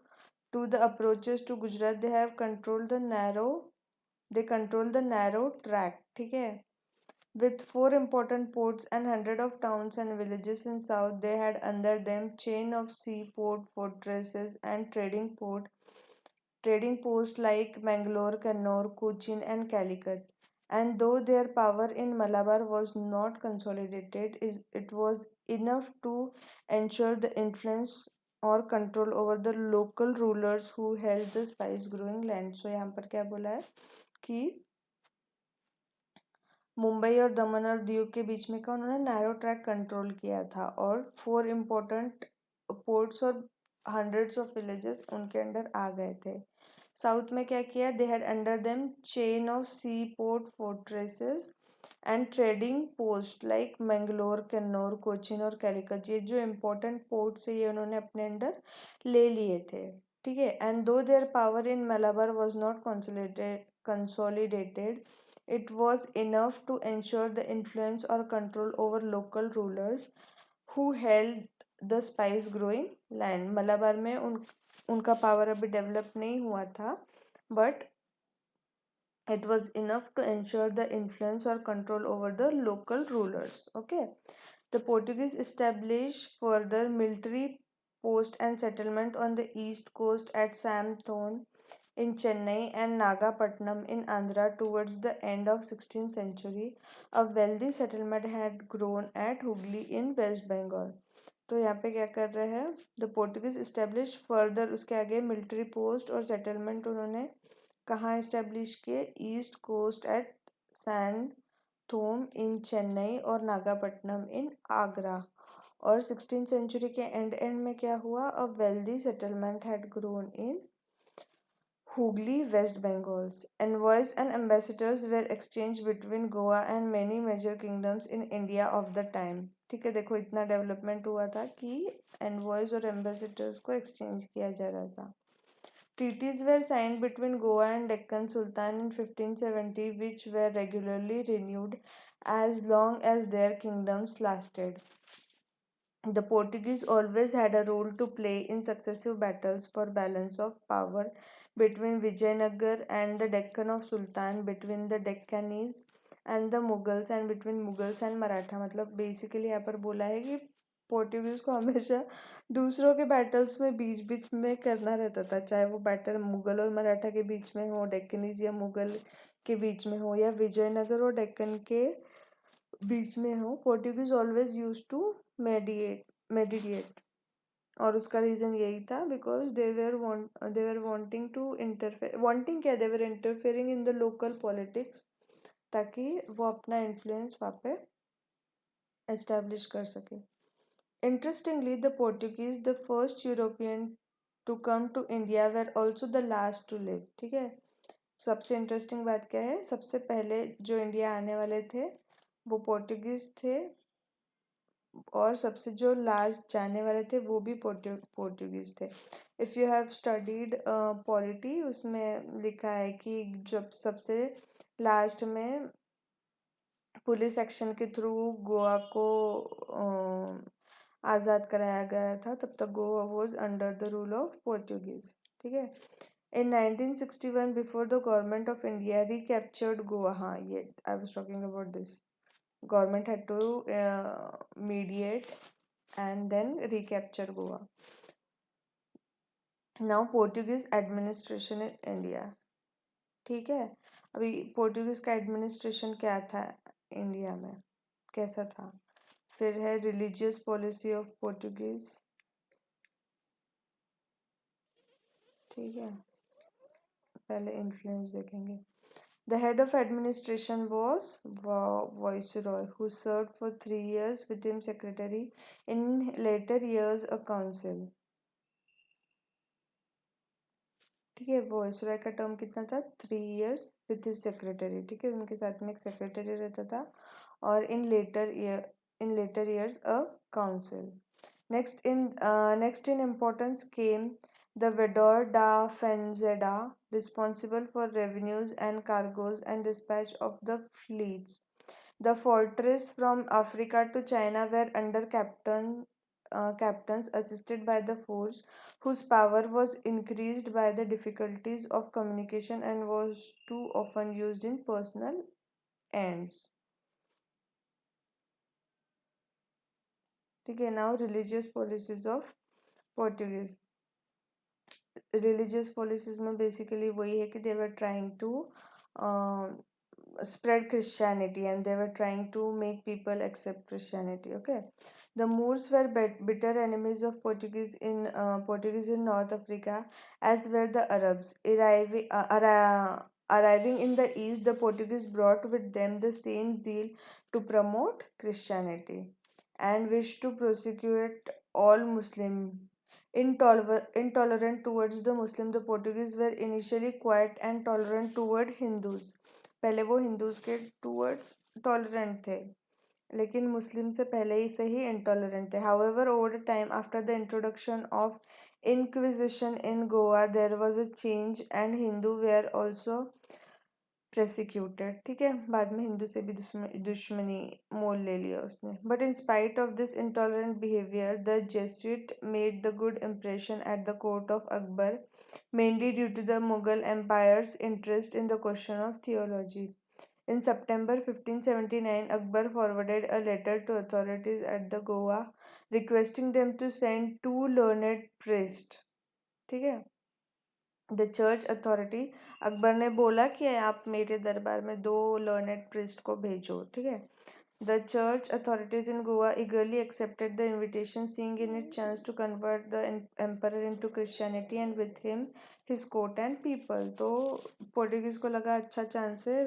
to the approaches to Gujarat, they control the narrow track. ठीक है. With four important ports and hundred of towns and villages in south, they had under them chain of seaport fortresses and trading posts like Mangalore, Kannur, Cochin, and Calicut. And though their power in Malabar was not consolidated, it was enough to ensure the influence or control over the local rulers who held the spice growing land. So यहाँ पर क्या बोला है कि मुंबई और दमन और दीव के बीच में का उन्होंने नैरो ट्रैक कंट्रोल किया था और फोर इम्पोर्टेंट पोर्ट्स और हंड्रेड्स ऑफ विलेजेस उनके अंडर आ गए थे. साउथ में क्या किया, they had under them chain of sea port fortresses and trading post like Mangalore, Kannur, Cochin और कैलिकट. ये जो इम्पोर्टेंट पोर्ट्स है ये उन्होंने अपने अंडर ले लिए थे. ठीक है. एंड दो their power in Malabar was not consolidated, it was enough to ensure the influence or control over local rulers who held the spice growing land. Malabar में उनका पावर अभी डेवलप नहीं हुआ था, but it was enough to ensure the influence or control over the local rulers. Okay. The Portuguese established further military post and settlement on the east coast at Samthon in Chennai and Nagapattinam in Andhra towards the end of 16th century. A wealthy settlement had grown at Hooghly in West Bengal. तो यहाँ पे क्या कर रहे हैं, the Portuguese establish further, उसके आगे military post और सेटलमेंट उन्होंने कहाँ इस्टेब्लिश किए, ईस्ट कोस्ट एट सैन थोम इन चेन्नई और नागापट्टनम इन आगरा. और 16th सेंचुरी के एंड में क्या हुआ, a wealthy settlement had grown in Hooghly, West Bengals. Envoys and ambassadors were exchanged between Goa and many major kingdoms in India of the time. ठीक है, देखो इतना डेवलपमेंट हुआ था कि एनवॉयज और एम्बेसडर्स को एक्सचेंज किया जा रहा था. Treaties were signed between Goa and Deccan Sultan in 1570, which were regularly renewed as long as their kingdoms lasted. The Portuguese always had a role to play in successive battles for balance of power between Vijayanagar and the Deccan of Sultan, between the Deccanese and the Mughals, and between Mughals and Maratha. मतलब basically यहाँ पर बोला है कि Portuguese को हमेशा दूसरों के बैटल्स में बीच बीच में करना रहता था, चाहे वो बैटल मुगल और मराठा के बीच में हो, डेक्कनीज या मुगल के बीच में हो, या विजयनगर और डेक्कन के बीच में हो. Portuguese always use to mediate. और उसका रीजन यही था because they were wanting to interfere, wanting क्या, they were interfering in the local politics, ताकि वो अपना इन्फ्लुएंस वहाँ पे एस्टेब्लिश कर सके. Interestingly the Portuguese, the first European to come to India, were also the last to leave. ठीक है. सबसे इंटरेस्टिंग बात क्या है, सबसे पहले जो इंडिया आने वाले थे वो पोर्टुगीज थे, और सबसे जो लास्ट जाने वाले थे वो भी पोर्टुगीज थे. If you have studied polity, उसमें लिखा है कि जब सबसे लास्ट में पुलिस एक्शन के थ्रू गोवा को आज़ाद कराया गया था, तब तक Goa was under the rule of Portuguese. ठीक है. In 1961, before the government of India recaptured Goa, हाँ ये I was talking about this. Government had to mediate and then recapture Goa. Now Portuguese administration in India. ठीक है. अभी Portuguese का administration क्या था इंडिया में, कैसा था. फिर है रिलीजियस पॉलिसी ऑफ पोर्टुगीज. ठीक है. पहले इन्फ्लुएंस देखेंगे. The head of administration was Viceroy, who served for 3 years with him secretary, in later years a council. ठीक है, वाइसरॉय का टर्म कितना था, 3 years विद हिज सेक्रेटरी, ठीक है, उनके साथ में एक सेक्रेटरी रहता था, और इन letter years a council. Next in importance came the Vedor da Fenzeda, responsible for revenues and cargoes and dispatch of the fleets. The fortress from Africa to China were under captains assisted by the force, whose power was increased by the difficulties of communication and was too often used in personal ends. ठीक है, now religious policies of Portuguese. Religious policies में basically वही है कि they were trying to spread Christianity, and they were trying to make people accept Christianity. Okay, the Moors were bitter enemies of Portuguese in North Africa, as were the Arabs. Arriving in the east, the Portuguese brought with them the same zeal to promote Christianity and wished to prosecute all Muslim. Intolerant towards the Muslim, the Portuguese were initially quiet and tolerant toward Hindus. पहले वो Hindus के towards tolerant थे, लेकिन मुस्लिम से पहले ही से ही इंटॉलरेंट थे. However over time after the introduction of inquisition in Goa there was a change and Hindu were also prosecuted. ठीक है, बाद में हिंदू से भी दुश्मनी मोल ले लिया उसने. But in spite of this intolerant behaviour the Jesuit made the good impression at the court of Akbar, mainly due to the Mughal Empire's interest in the question of theology. In September 1579, Akbar forwarded a letter to authorities at the Goa requesting them to send two learned priests. ठीक है, the church authority, Akbar ने बोला कि आप मेरे दरबार में दो लर्नेड प्रिस्ट को भेजो. ठीक है, the church authorities in Goa eagerly accepted the invitation, seeing in it chance to convert the emperor into Christianity and with him his court and people. तो पोर्टुगीज को लगा अच्छा चांस है,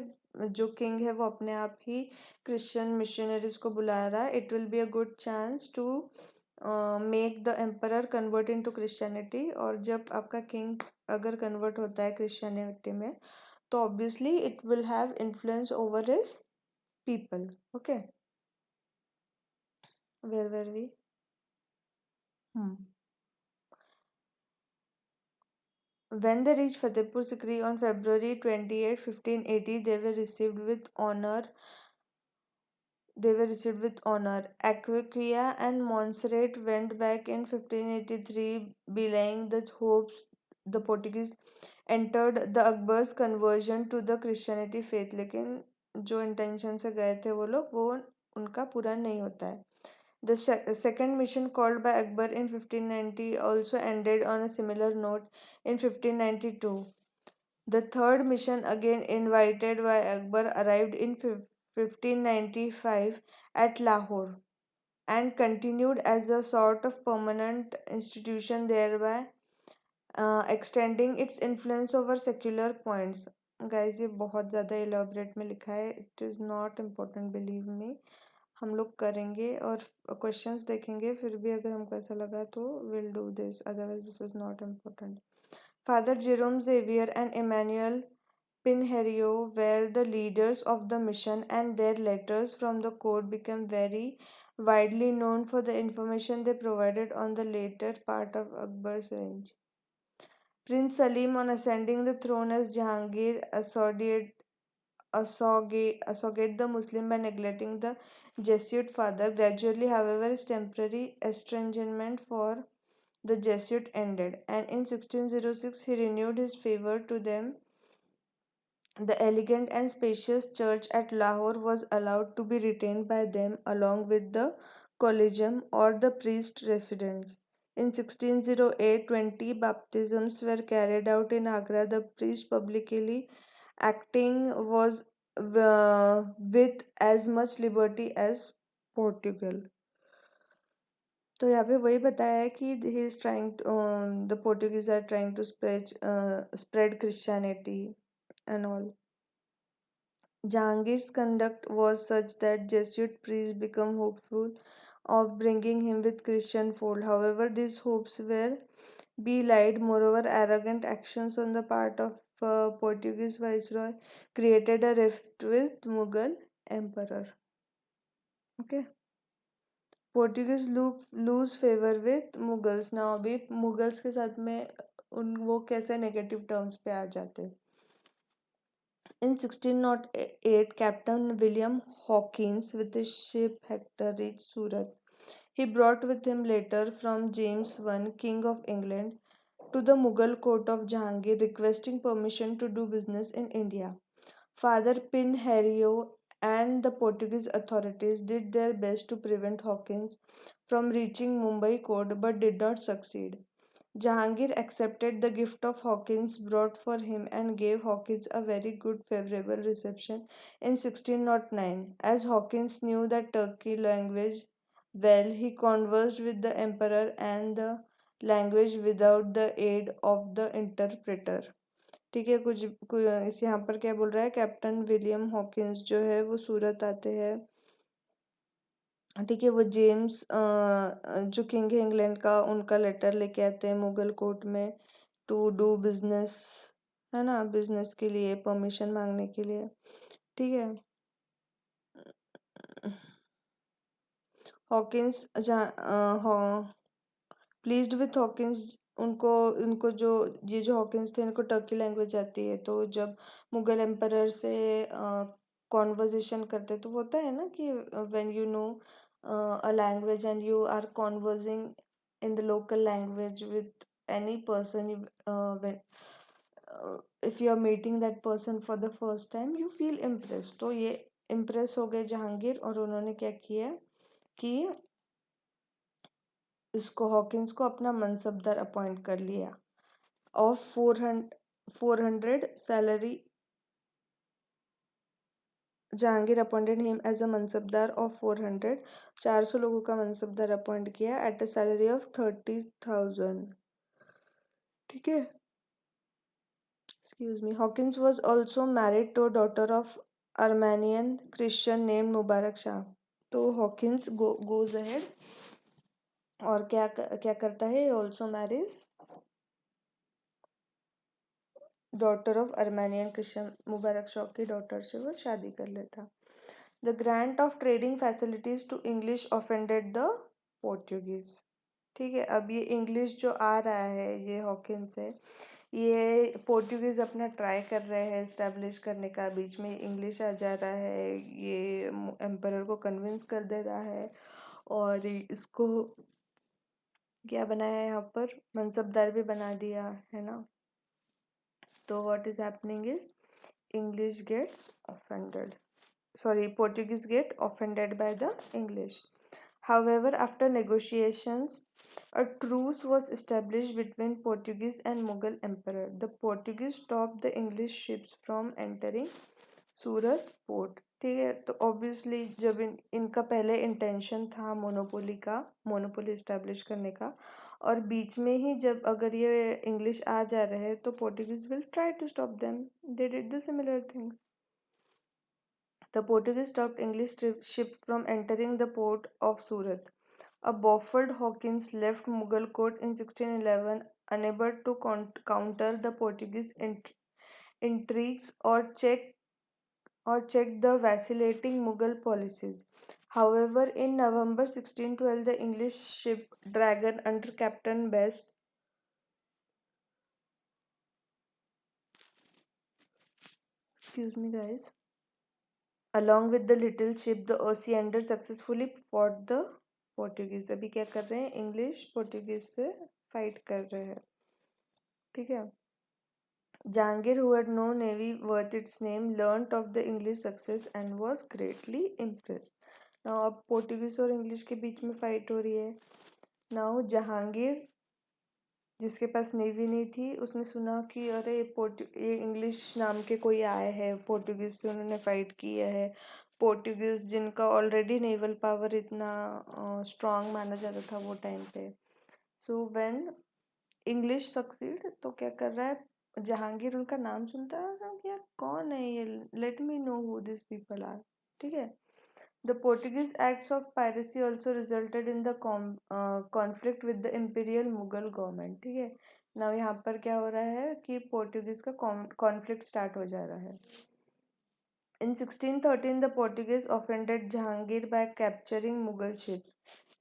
जो किंग है वो अपने आप ही क्रिश्चियन मिशनरीज को बुला रहा है, it will be a good chance to make the emperor convert into Christianity. और जब आपका किंग अगर कन्वर्ट होता है क्रिश्चियनिटी में, तो obviously it will have influence over his people. Okay, where were we. When they reached Fatehpur Sikri on February 28, 1580, they were received with honor. Aquia and Montserrat went back in 1583, belying the hopes. The Portuguese entered the Akbar's conversion to the Christianity faith, लेकिन जो intention से गए थे वो लोग, वो उनका पूरा नहीं होता है. The second mission called by Akbar in 1590 also ended on a similar note in 1592. The third mission, again invited by Akbar, arrived in 1595 at Lahore and continued as a sort of permanent institution, thereby extending its influence over secular points. Guys, ये बहुत ज़्यादा elaborate में लिखा है. It is not important, believe me. हम लोग करेंगे और questions देखेंगे, फिर भी अगर हमको ऐसा लगा तो we'll do this. Otherwise, this is not important. Father Jerome Xavier and Emmanuel Pinheiro were the leaders of the mission, and their letters from the court became very widely known for the information they provided on the later part of Akbar's reign. Prince Salim, on ascending the throne as Jahangir, associate the Muslim by neglecting the Jesuit father. Gradually, however, his temporary estrangement for the Jesuit ended, and in 1606 he renewed his favor to them. The elegant and spacious church at Lahore was allowed to be retained by them along with the collegium or the priest residence. In 1608, 20 baptisms were carried out in Agra. The priest publicly acting was with as much liberty as Portugal. तो यहाँ पे वही बताया है कि he is trying to, the Portuguese are trying to spread Christianity and all. Jahangir's conduct was such that Jesuit priests became hopeful of bringing him with Christian fold. However, these hopes were belied. Moreover, arrogant actions on the part of Portuguese viceroy created a rift with Mughal emperor. Okay, Portuguese lose favor with Mughals. Now अभी Mughals के साथ में उन वो कैसे negative terms पे आ जाते. In 1608, Captain William Hawkins with his ship Hector reached Surat. He brought with him letter from James I, King of England, to the Mughal court of Jahangir requesting permission to do business in India. Father Pinheiro and the Portuguese authorities did their best to prevent Hawkins from reaching Mumbai court but did not succeed. Jahangir accepted the gift of Hawkins brought for him and gave Hawkins a very good favorable reception in 1609. As Hawkins knew the Turki language well, he conversed with the emperor and the language without the aid of the interpreter. ठीक है, इस यहाँ पर क्या बोल रहा है, captain William Hawkins जो है वो सूरत आते हैं. ठीक है, वो जेम्स जो किंग है इंग्लैंड का, उनका लेटर लेके आते हैं मुगल कोर्ट में टू डू बिजनेस, है ना, बिजनेस के लिए परमिशन मांगने के लिए. ठीक है, हॉकिंस प्लीज्ड विथ हॉकिंस, उनको उनको जो ये जो हॉकिंस थे इनको टर्की लैंग्वेज आती है, तो जब मुगल एम्परर से कॉन्वर्जेशन करते तो होता है ना कि when you know a language and you are conversing in the local language with any person, if you are meeting that person for the first time you feel impressed. तो ये impress हो गए जहांगीर और उन्होंने क्या किया कि इसको हॉकिंस को अपना मनसबदार अपॉइंट कर लिया. Of 400 salary, Jahangir appointed him as a mansabdar of 400, 400 लोगों का मनसबदार अपॉइंट किया एट अ सैलरी ऑफ 30,000. ठीक है, excuse me. Hawkins was also married to a daughter of Armenian Christian named Mubarak Shah. तो हॉकिंस goes ahead और क्या करता है, also marriage daughter of Armenian Christian, Mubarak Shah की डॉटर से वो शादी कर लेता. The grant of trading facilities to English offended the Portuguese. ठीक है, अब ये इंग्लिश जो आ रहा है, ये हॉकिंस है, ये पोर्टुगीज अपना ट्राई कर रहे हैं इस्टेब्लिश करने का, बीच में इंग्लिश आ जा रहा है, ये एम्परर को कन्विंस कर दे रहा है और इसको क्या बनाया है यहाँ पर, मनसबदार भी बना दिया है ना. तो what is happening is English gets offended. Sorry, Portuguese get offended by the English. However, after negotiations, a truce was established between Portuguese and Mughal emperor. The Portuguese stopped the English ships from entering Surat port. ठीक है, तो obviously जब इनका पहले intention था monopoly establish करने का, और बीच में ही जब अगर ये इंग्लिश आ जा रहे हैं तो Portuguese will try to stop them. They did the similar thing. The Portuguese stopped English ships from entering the port of Surat. A baffled Hawkins left Mughal court in 1611, unable to counter the Portuguese intrigues or check the vacillating Mughal policies. However, in November 1612, the English ship Dragon under Captain Best, excuse me guys, along with the little ship the Osiander successfully fought the Portuguese. अभी क्या कर रहे हैं, English Portuguese से fight कर रहे हैं. ठीक है, Jahangir, who had no navy worth its name, learnt of the English success and was greatly impressed. Now अब पोर्टुगीज और इंग्लिश के बीच में फाइट हो रही है. नाउ जहांगीर, जिसके पास नेवी नहीं थी, उसने सुना कि अरे ये इंग्लिश नाम के कोई आए हैं, पोर्टुगीज से उन्होंने फाइट किया है. पोर्टुगीज जिनका ऑलरेडी नेवल पावर इतना स्ट्रांग माना जाता था वो टाइम पे. सो व्हेन इंग्लिश सक्सीड, तो क्या कर रहा है, जहांगीर उनका नाम सुनता है ना कि यार कौन है ये, let me know who this people are. ठीक है। The Portuguese acts of piracy also resulted in the conflict with the imperial Mughal government। ठीक है। now यहाँ पर क्या हो रहा है कि पोर्टुगीज का कॉन्फ्लिक्ट स्टार्ट हो जा रहा है। In 1613, the Portuguese offended Jahangir by capturing Mughal ships,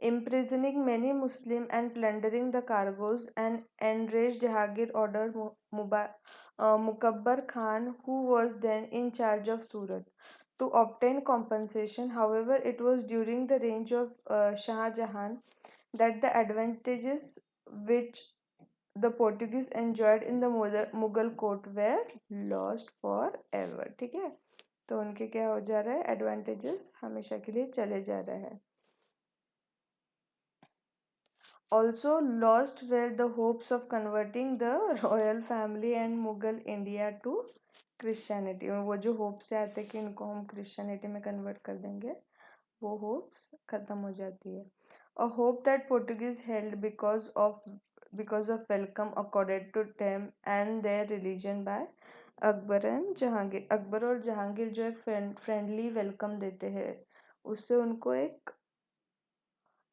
imprisoning many Muslims and plundering the cargoes. An enraged Jahangir ordered Mukabbar Khan, who was then in charge of Surat, to obtain compensation. However, it was during the reign of Shah Jahan that the advantages which the Portuguese enjoyed in the Mughal court were lost forever। ठीक है। तो उनके क्या हो जा रहा है, advantages हमेशा के लिए चले जा रहा है। Also lost were the hopes of converting the royal family and Mughal India to Christianity. वो जो होप से आते कि इनको हम क्रिश्चियनिटी में कन्वर्ट कर देंगे, वो होप्स खत्म हो जाती है। A hope that Portuguese held because of welcome accorded to them and their religion by Akbar and Jahangir. Akbar और जहांगीर जो एक फ्रेंडली वेलकम देते हैं, उससे उनको एक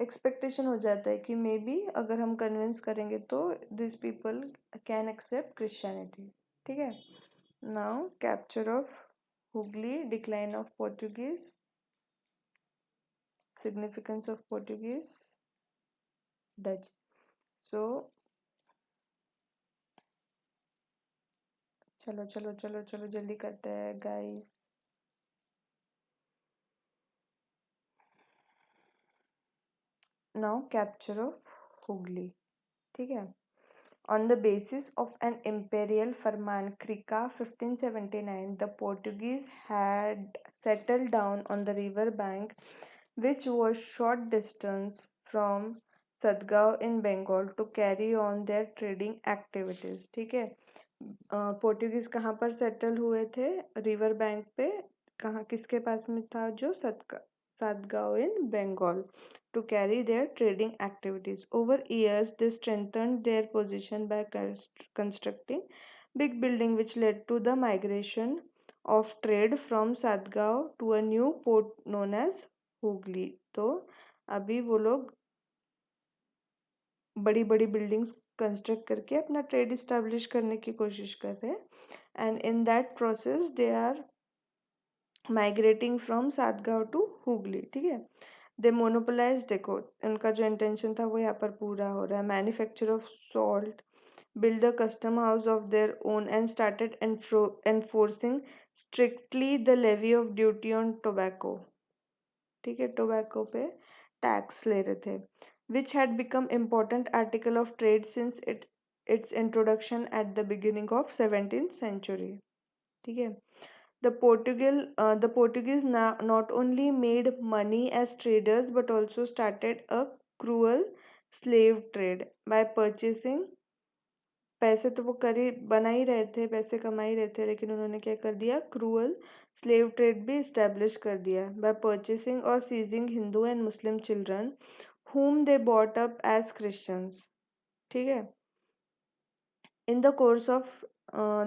एक्सपेक्टेशन हो जाता है कि मे बी अगर हम कन्विंस करेंगे तो this people can accept Christianity. ठीक है। Now capture of Hooghly, decline of Portuguese, significance of Portuguese, Dutch. So चलो चलो चलो चलो जल्दी करते हैं guys. Now capture of Hooghly. ठीक है। On the basis of an imperial Farman Krika 1579, the Portuguese had settled down on the river bank, which was short distance from Sadgaon in Bengal, to carry on their trading activities। ठीक है। Portuguese कहाँ पर settle हुए थे, river bank पे। कहाँ, किसके पास में था, जो सातगांव इन Bengal, to carry their trading activities. Over years, they strengthened their position by constructing big building, which led to the migration of trade from Satgaon to a new port known as Hooghly। तो अभी वो लोग बड़ी बड़ी buildings construct करके अपना trade establish करने की कोशिश कर रहे हैं। And in that process they are migrating from Satgaon to Hooghly. ठीक है। दे मोनोपोलाइज, देखो उनका जो इंटेंशन था वो यहाँ पर पूरा हो रहा है। Manufacture of salt, build a custom house of their own, and started enforcing strictly the levy of duty on tobacco। ठीक है। टोबैको पे टैक्स ले रहे थे, which had become important article of trade since its introduction at the beginning of 17th century। ठीक है। The Portuguese not only made money as traders but also started a cruel slave trade by purchasing। पैसे तो वो कर ही बना ही रहे थे, पैसे कमा ही रहे थे, लेकिन उन्होंने क्या कर दिया, क्रूअल स्लेव ट्रेड भी इस्टेब्लिश कर दिया। बाय परचेसिंग और seizing Hindu and Muslim children whom they bought up as Christians। ठीक है। In the course of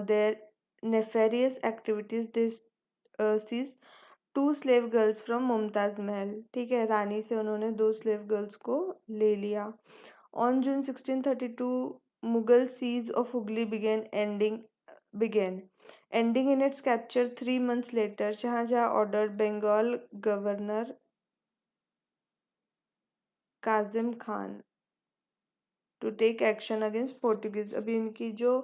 their nefarious activities, they seized two slave girls from Mumtaz Mahal. ठीक है। रानी से उन्होंने दो स्लेव गर्ल्स को ले लिया। On June 1632, Mughal siege of Hooghly began ending in its capture 3 months later। Shahjahan ordered Bengal governor Kazim Khan to take action against Portuguese. अभी इनकी जो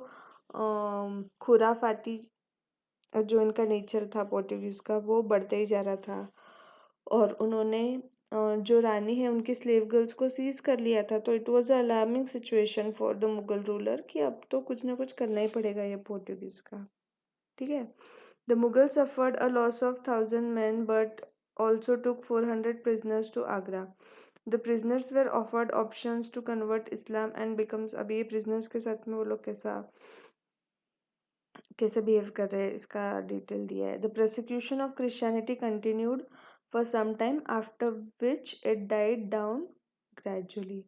खुराफाती जो इनका नेचर था पोर्टुगीज का, वो बढ़ते ही जा रहा था, और उन्होंने जो रानी है उनकी स्लेव गर्ल्स को सीज कर लिया था। तो it was a alarming situation for the Mughal ruler कि अब तो कुछ ना कुछ करना ही पड़ेगा ये पोर्टुगीज का। ठीक है। The Mughal suffered a loss of 1000 men but also took 400 prisoners to Agra। The prisoners were offered options to convert Islam and becomes। अब ये prisoners के साथ में वो लोग कैसे बिहेव कर रहे हैं इसका डिटेल दिया है। The prosecution of Christianity continued for some time, after which it died down gradually।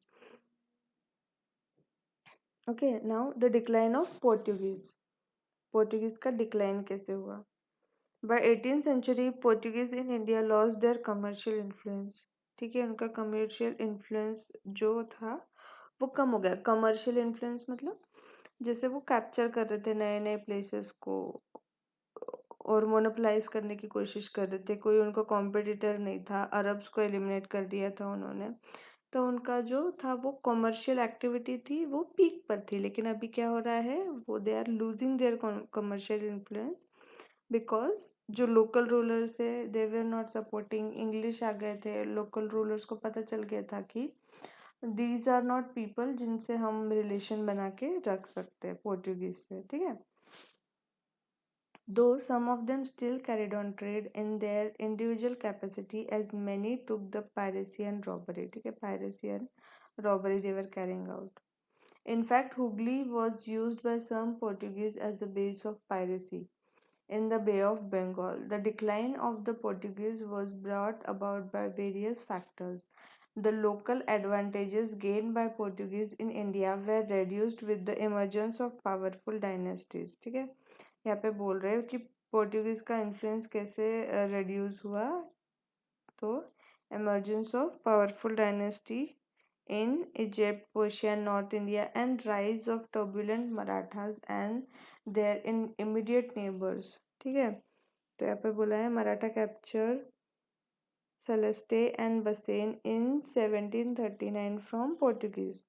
Okay, now the decline of Portuguese। Portuguese का डिक्लाइन कैसे हुआ। By 18th century Portuguese in India lost their commercial influence. ठीक है, उनका commercial influence जो था वो कम हो गया। कमर्शियल इन्फ्लुएंस मतलब जैसे वो कैप्चर कर रहे थे नए नए प्लेसेस को और मोनोपोलाइज करने की कोशिश कर रहे थे। कोई उनका कॉम्पिटिटर नहीं था, अरब्स को एलिमिनेट कर दिया था उन्होंने। तो उनका जो था वो कमर्शियल एक्टिविटी थी वो पीक पर थी। लेकिन अभी क्या हो रहा है, वो they are losing their commercial influence because जो लोकल रूलर्स है they were not supporting. English आ गए थे, लोकल रूलर्स को पता चल गया था कि दीज आर नॉट पीपल जिनसे हम रिलेशन बना के रख सकते हैं पोर्टुगीज से। ठीक है, though some of them still carried on trade in their individual capacity, as many took the piracy and robbery. ठीक है, piracy and robbery they were carrying out. In fact, Hooghly was used by some Portuguese as the base of piracy in the Bay of Bengal. The decline of the Portuguese was brought about by various factors. The local advantages gained by Portuguese in India were reduced with the emergence of powerful dynasties. ठीक है, यहाँ पे बोल रहे हो कि Portuguese का influence कैसे रिड्यूस हुआ। तो emergence of powerful dynasty in Egypt, Persia, North India, and rise of turbulent Marathas and their in immediate neighbors. ठीक है, तो यहाँ पे बोला है Maratha capture Celeste and Bassein in 1739 from Portuguese.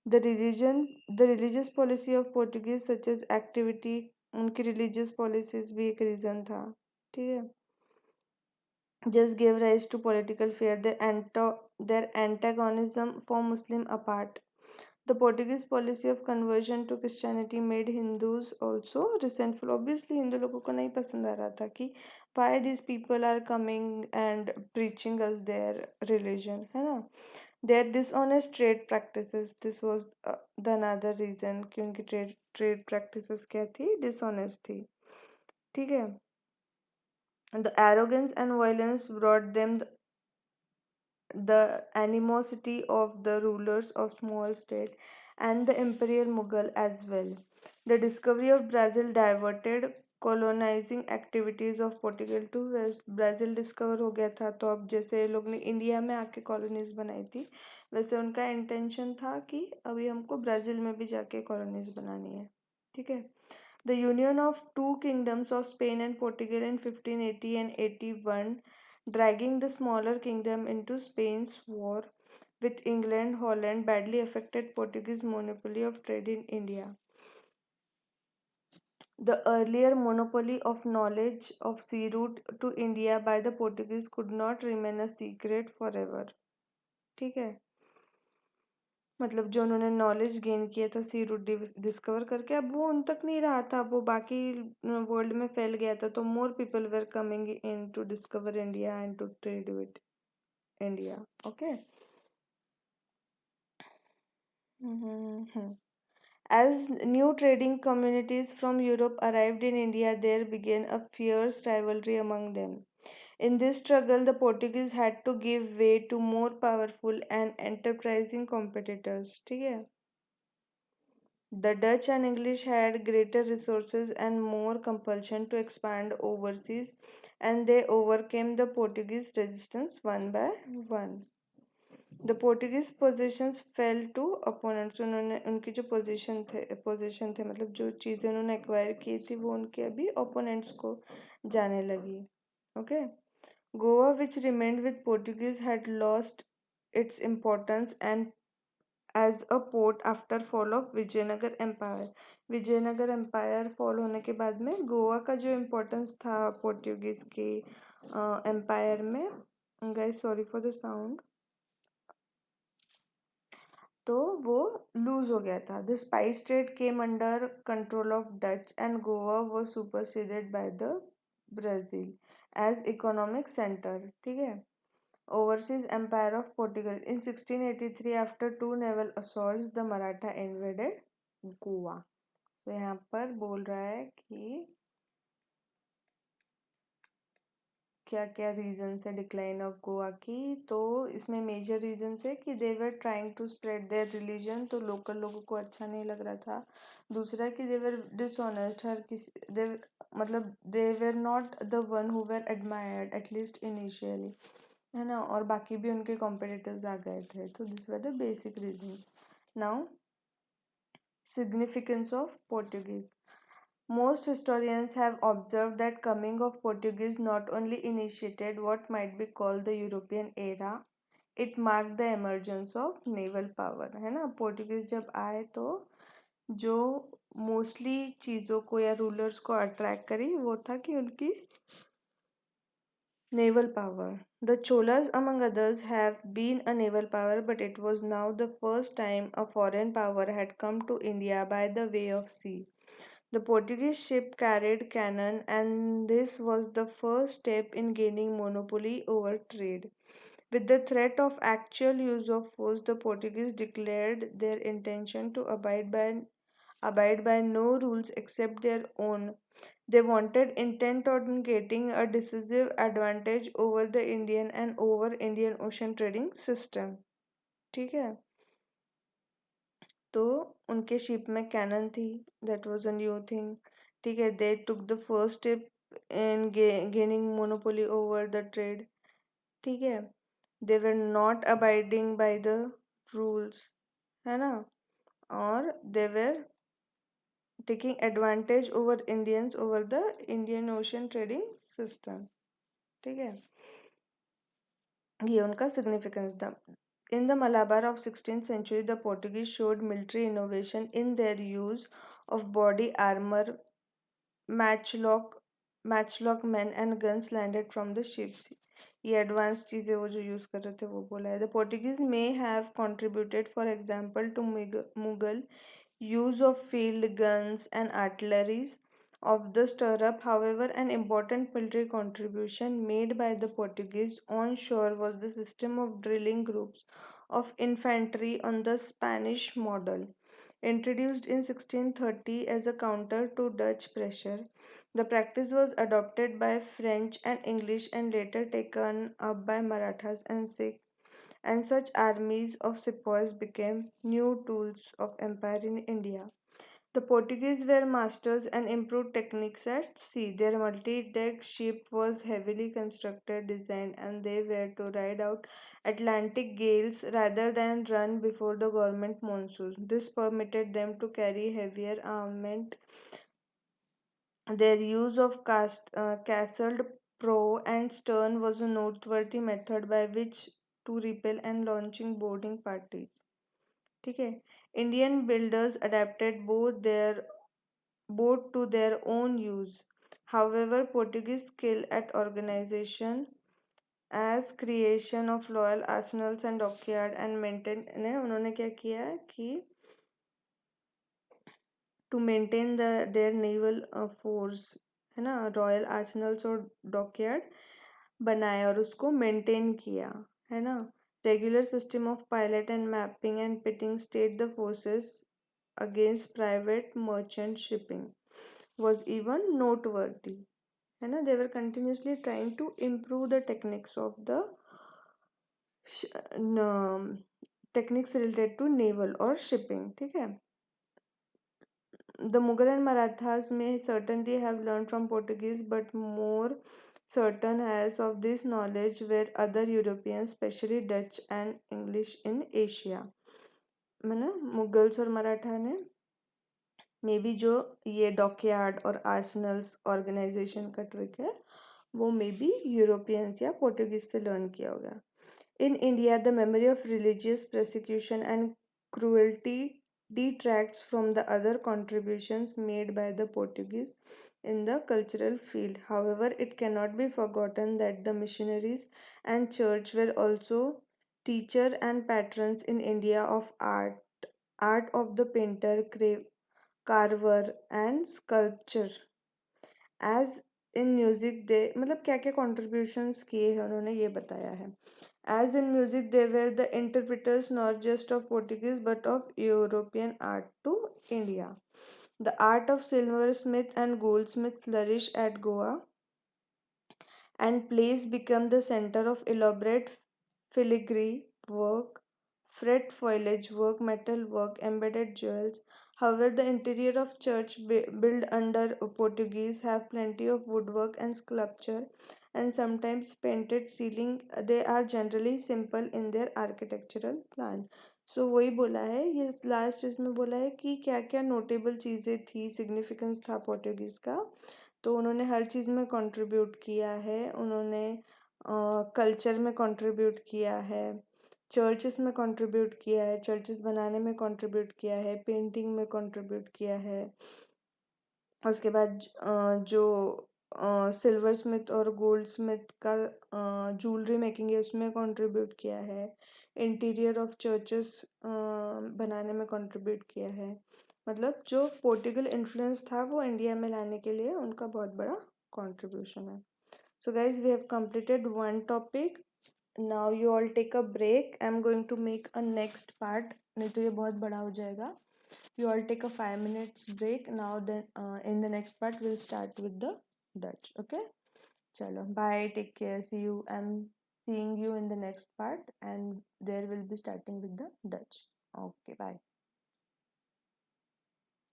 The religious policy of Portuguese such as activity, उनकी religious policies भी एक reason था। ठीक है, just gave rise to political fear. Their antagonism for Muslim apart. The Portuguese policy of conversion to Christianity made Hindus also resentful. Obviously, Hindu लोगों को नहीं पसंद आ रहा था कि why these people are coming and preaching us their religion, है ना। Their dishonest trade practices. This was the another reason कि उनकी trade practices क्या थी, dishonest थी। ठीक है, and the arrogance and violence brought them the animosity of the rulers of small state and the imperial Mughal as well. The discovery of Brazil diverted colonizing activities of Portugal to west. Brazil discover हो गया था, तो अब जैसे लोग ने India में आके कॉलोनीज बनाई थी, वैसे उनका इंटेंशन था कि अभी हमको ब्राज़ील में भी जाके कॉलोनीज बनानी है। ठीक है, the union of two kingdoms of Spain and Portugal in 1580 and 81, dragging the smaller kingdom into Spain's war with England, Holland, badly affected Portuguese monopoly of trade in India. The earlier monopoly of knowledge of sea route to India by the Portuguese could not remain a secret forever. ठीक है, मतलब जो उन्होंने knowledge gain किया था सी root discover करके, अब वो उन तक नहीं रहा था, वो बाकी वर्ल्ड में फैल गया था। तो more people were coming in to discover India and to trade with India. Okay, as new trading communities from Europe arrived in India, there began a fierce rivalry among them. In this struggle, the Portuguese had to give way to more powerful and enterprising competitors. ठीक है, the Dutch and English had greater resources and more compulsion to expand overseas, and they overcame the Portuguese resistance one by one. The Portuguese possessions fell to opponents. उन्होंने उनकी जो position थे मतलब जो चीज़ें उन्होंने एक्वायर की थी वो उनके अभी ओपोनेंट्स को जाने लगी। Okay, Goa, which remained with Portuguese, had lost its importance and as a port after fall of Vijayanagara empire. Vijayanagara empire fall होने के बाद में गोवा का जो इम्पोर्टेंस था पोर्टुगीज के एम्पायर में, guys sorry for the sound, तो वो लूज हो गया था। The spice trade came under control of Dutch and Goa was superseded by the Brazil as economic centre. ठीक है, overseas empire of Portugal. In 1683, after two naval assaults, the Maratha invaded Goa. तो यहाँ पर बोल रहा है क्या क्या रीजंस है डिक्लाइन ऑफ गोवा की, तो इसमें मेजर रीजंस है कि they were trying to spread their religion, तो लोकल लोगों को अच्छा नहीं लग रहा था। दूसरा कि दे वर डिसऑनेस्ट, हर किसी दे मतलब they were not the one who were admired at least initially, है ना, और बाकी भी उनके कॉम्पिटिटर्स आ गए थे, तो this were the basic reasons. Now significance of Portuguese. Most historians have observed that coming of Portuguese not only initiated what might be called the European era, it marked the emergence of naval power, है ना। Portuguese जब आए तो जो mostly चीज़ों को या rulers को अट्रैक्ट करी वो था कि उनकी naval power. The Cholas, among others, have been a naval power, but it was now the first time a foreign power had come to India by the way of sea. The Portuguese ship carried cannon, and this was the first step in gaining monopoly over trade. With the threat of actual use of force, the Portuguese declared their intention to abide by no rules except their own. They wanted intent on getting a decisive advantage over the Indian and over Indian Ocean trading system. ठीक है, तो उनके ship में cannon थी, that was a new thing. ठीक है, they took the first step in gaining monopoly over the trade. ठीक है, they were not abiding by the rules, है ना, और they were taking advantage over Indians over the Indian Ocean trading system। ठीक है, ये उनका significance था। In the Malabar of 16th century, the Portuguese showed military innovation in their use of body armor, matchlock matchlock men and guns landed from the ships। ये advance चीज़ें वो जो use कर रहे थे वो बोला है। The Portuguese may have contributed, for example, to Mughal use of field guns and artilleries of the stirrup. However, an important military contribution made by the Portuguese on shore was the system of drilling groups of infantry on the Spanish model. Introduced in 1630 as a counter to Dutch pressure, the practice was adopted by French and English and later taken up by Marathas and Sikhs, and such armies of sepoys became new tools of empire in India. The Portuguese were masters and improved techniques at sea. Their multi-deck ship was heavily constructed, designed, and they were to ride out Atlantic gales rather than run before the government monsoons. This permitted them to carry heavier armament. Their use of castled prow and stern was a noteworthy method by which to repel and launching boarding parties। ठीक है, Indian builders adapted both to their own use. However, Portuguese skill at organization as creation of loyal arsenals and dockyard and maintain ने उन्होंने क्या किया है कि to maintain their naval force, है ना, रॉयल आर्सेनल्स और डॉकयार्ड बनाया और उसको मेंटेन किया, है ना। Regular system of pilot and mapping and pitting state the forces against private merchant shipping was even noteworthy, है ना। they were continuously trying to improve the techniques of the techniques related to naval or shipping। ठीक है, the Mughal and Marathas may certainly have learned from Portuguese, but more certain as of this knowledge were other Europeans, especially Dutch and English in Asia। मैंने Mughals और मराठा ने may be जो ये dockyard और आर्सनल्स organisation का trick है वो may be Europeans या पोर्टुगीज से लर्न किया होगा। In India, the memory of religious persecution and cruelty detracts from the other contributions made by the Portuguese in the cultural field. However, it cannot be forgotten that the missionaries and church were also teacher and patrons in India of art of the painter, carver and sculpture। As in music they मतलब क्या क्या contributions किए हैं उन्होंने ये बताया है। As in music they were the interpreters not just of Portuguese but of European art to India. The art of silversmith and goldsmith flourished at Goa and place become the center of elaborate filigree work, fret foliage work, metal work, embedded jewels. However, the interior of church built under Portuguese have plenty of woodwork and sculpture and sometimes painted ceiling. They are generally simple in their architectural plan. So वही बोला है ये last इसमें बोला है कि क्या क्या नोटेबल चीज़ें थी सिग्निफिकेंस था पोर्टुगीज़ का तो उन्होंने हर चीज़ में कंट्रीब्यूट किया है उन्होंने कल्चर में कंट्रीब्यूट किया है चर्चेस में कंट्रीब्यूट किया है चर्चेस बनाने में कंट्रीब्यूट किया है पेंटिंग में कंट्रीब्यूट किया है उसके बाद जो सिल्वर स्मिथ और गोल्ड स्मिथ का ज्वेलरी मेकिंग है उसमें कंट्रीब्यूट किया है इंटीरियर ऑफ चर्चेस बनाने में कंट्रीब्यूट किया है मतलब जो पोर्टुगल इन्फ्लुएंस था वो इंडिया में लाने के लिए उनका बहुत बड़ा कंट्रीब्यूशन है so guys we have completed one topic now you all take a break I'm going to make a next part नहीं तो ये बहुत बड़ा हो जाएगा you all take a 5 minutes break now then in the next part we'll start with the Dutch okay chalo bye take care see you I'm seeing you in the next part and there will be starting with the Dutch okay bye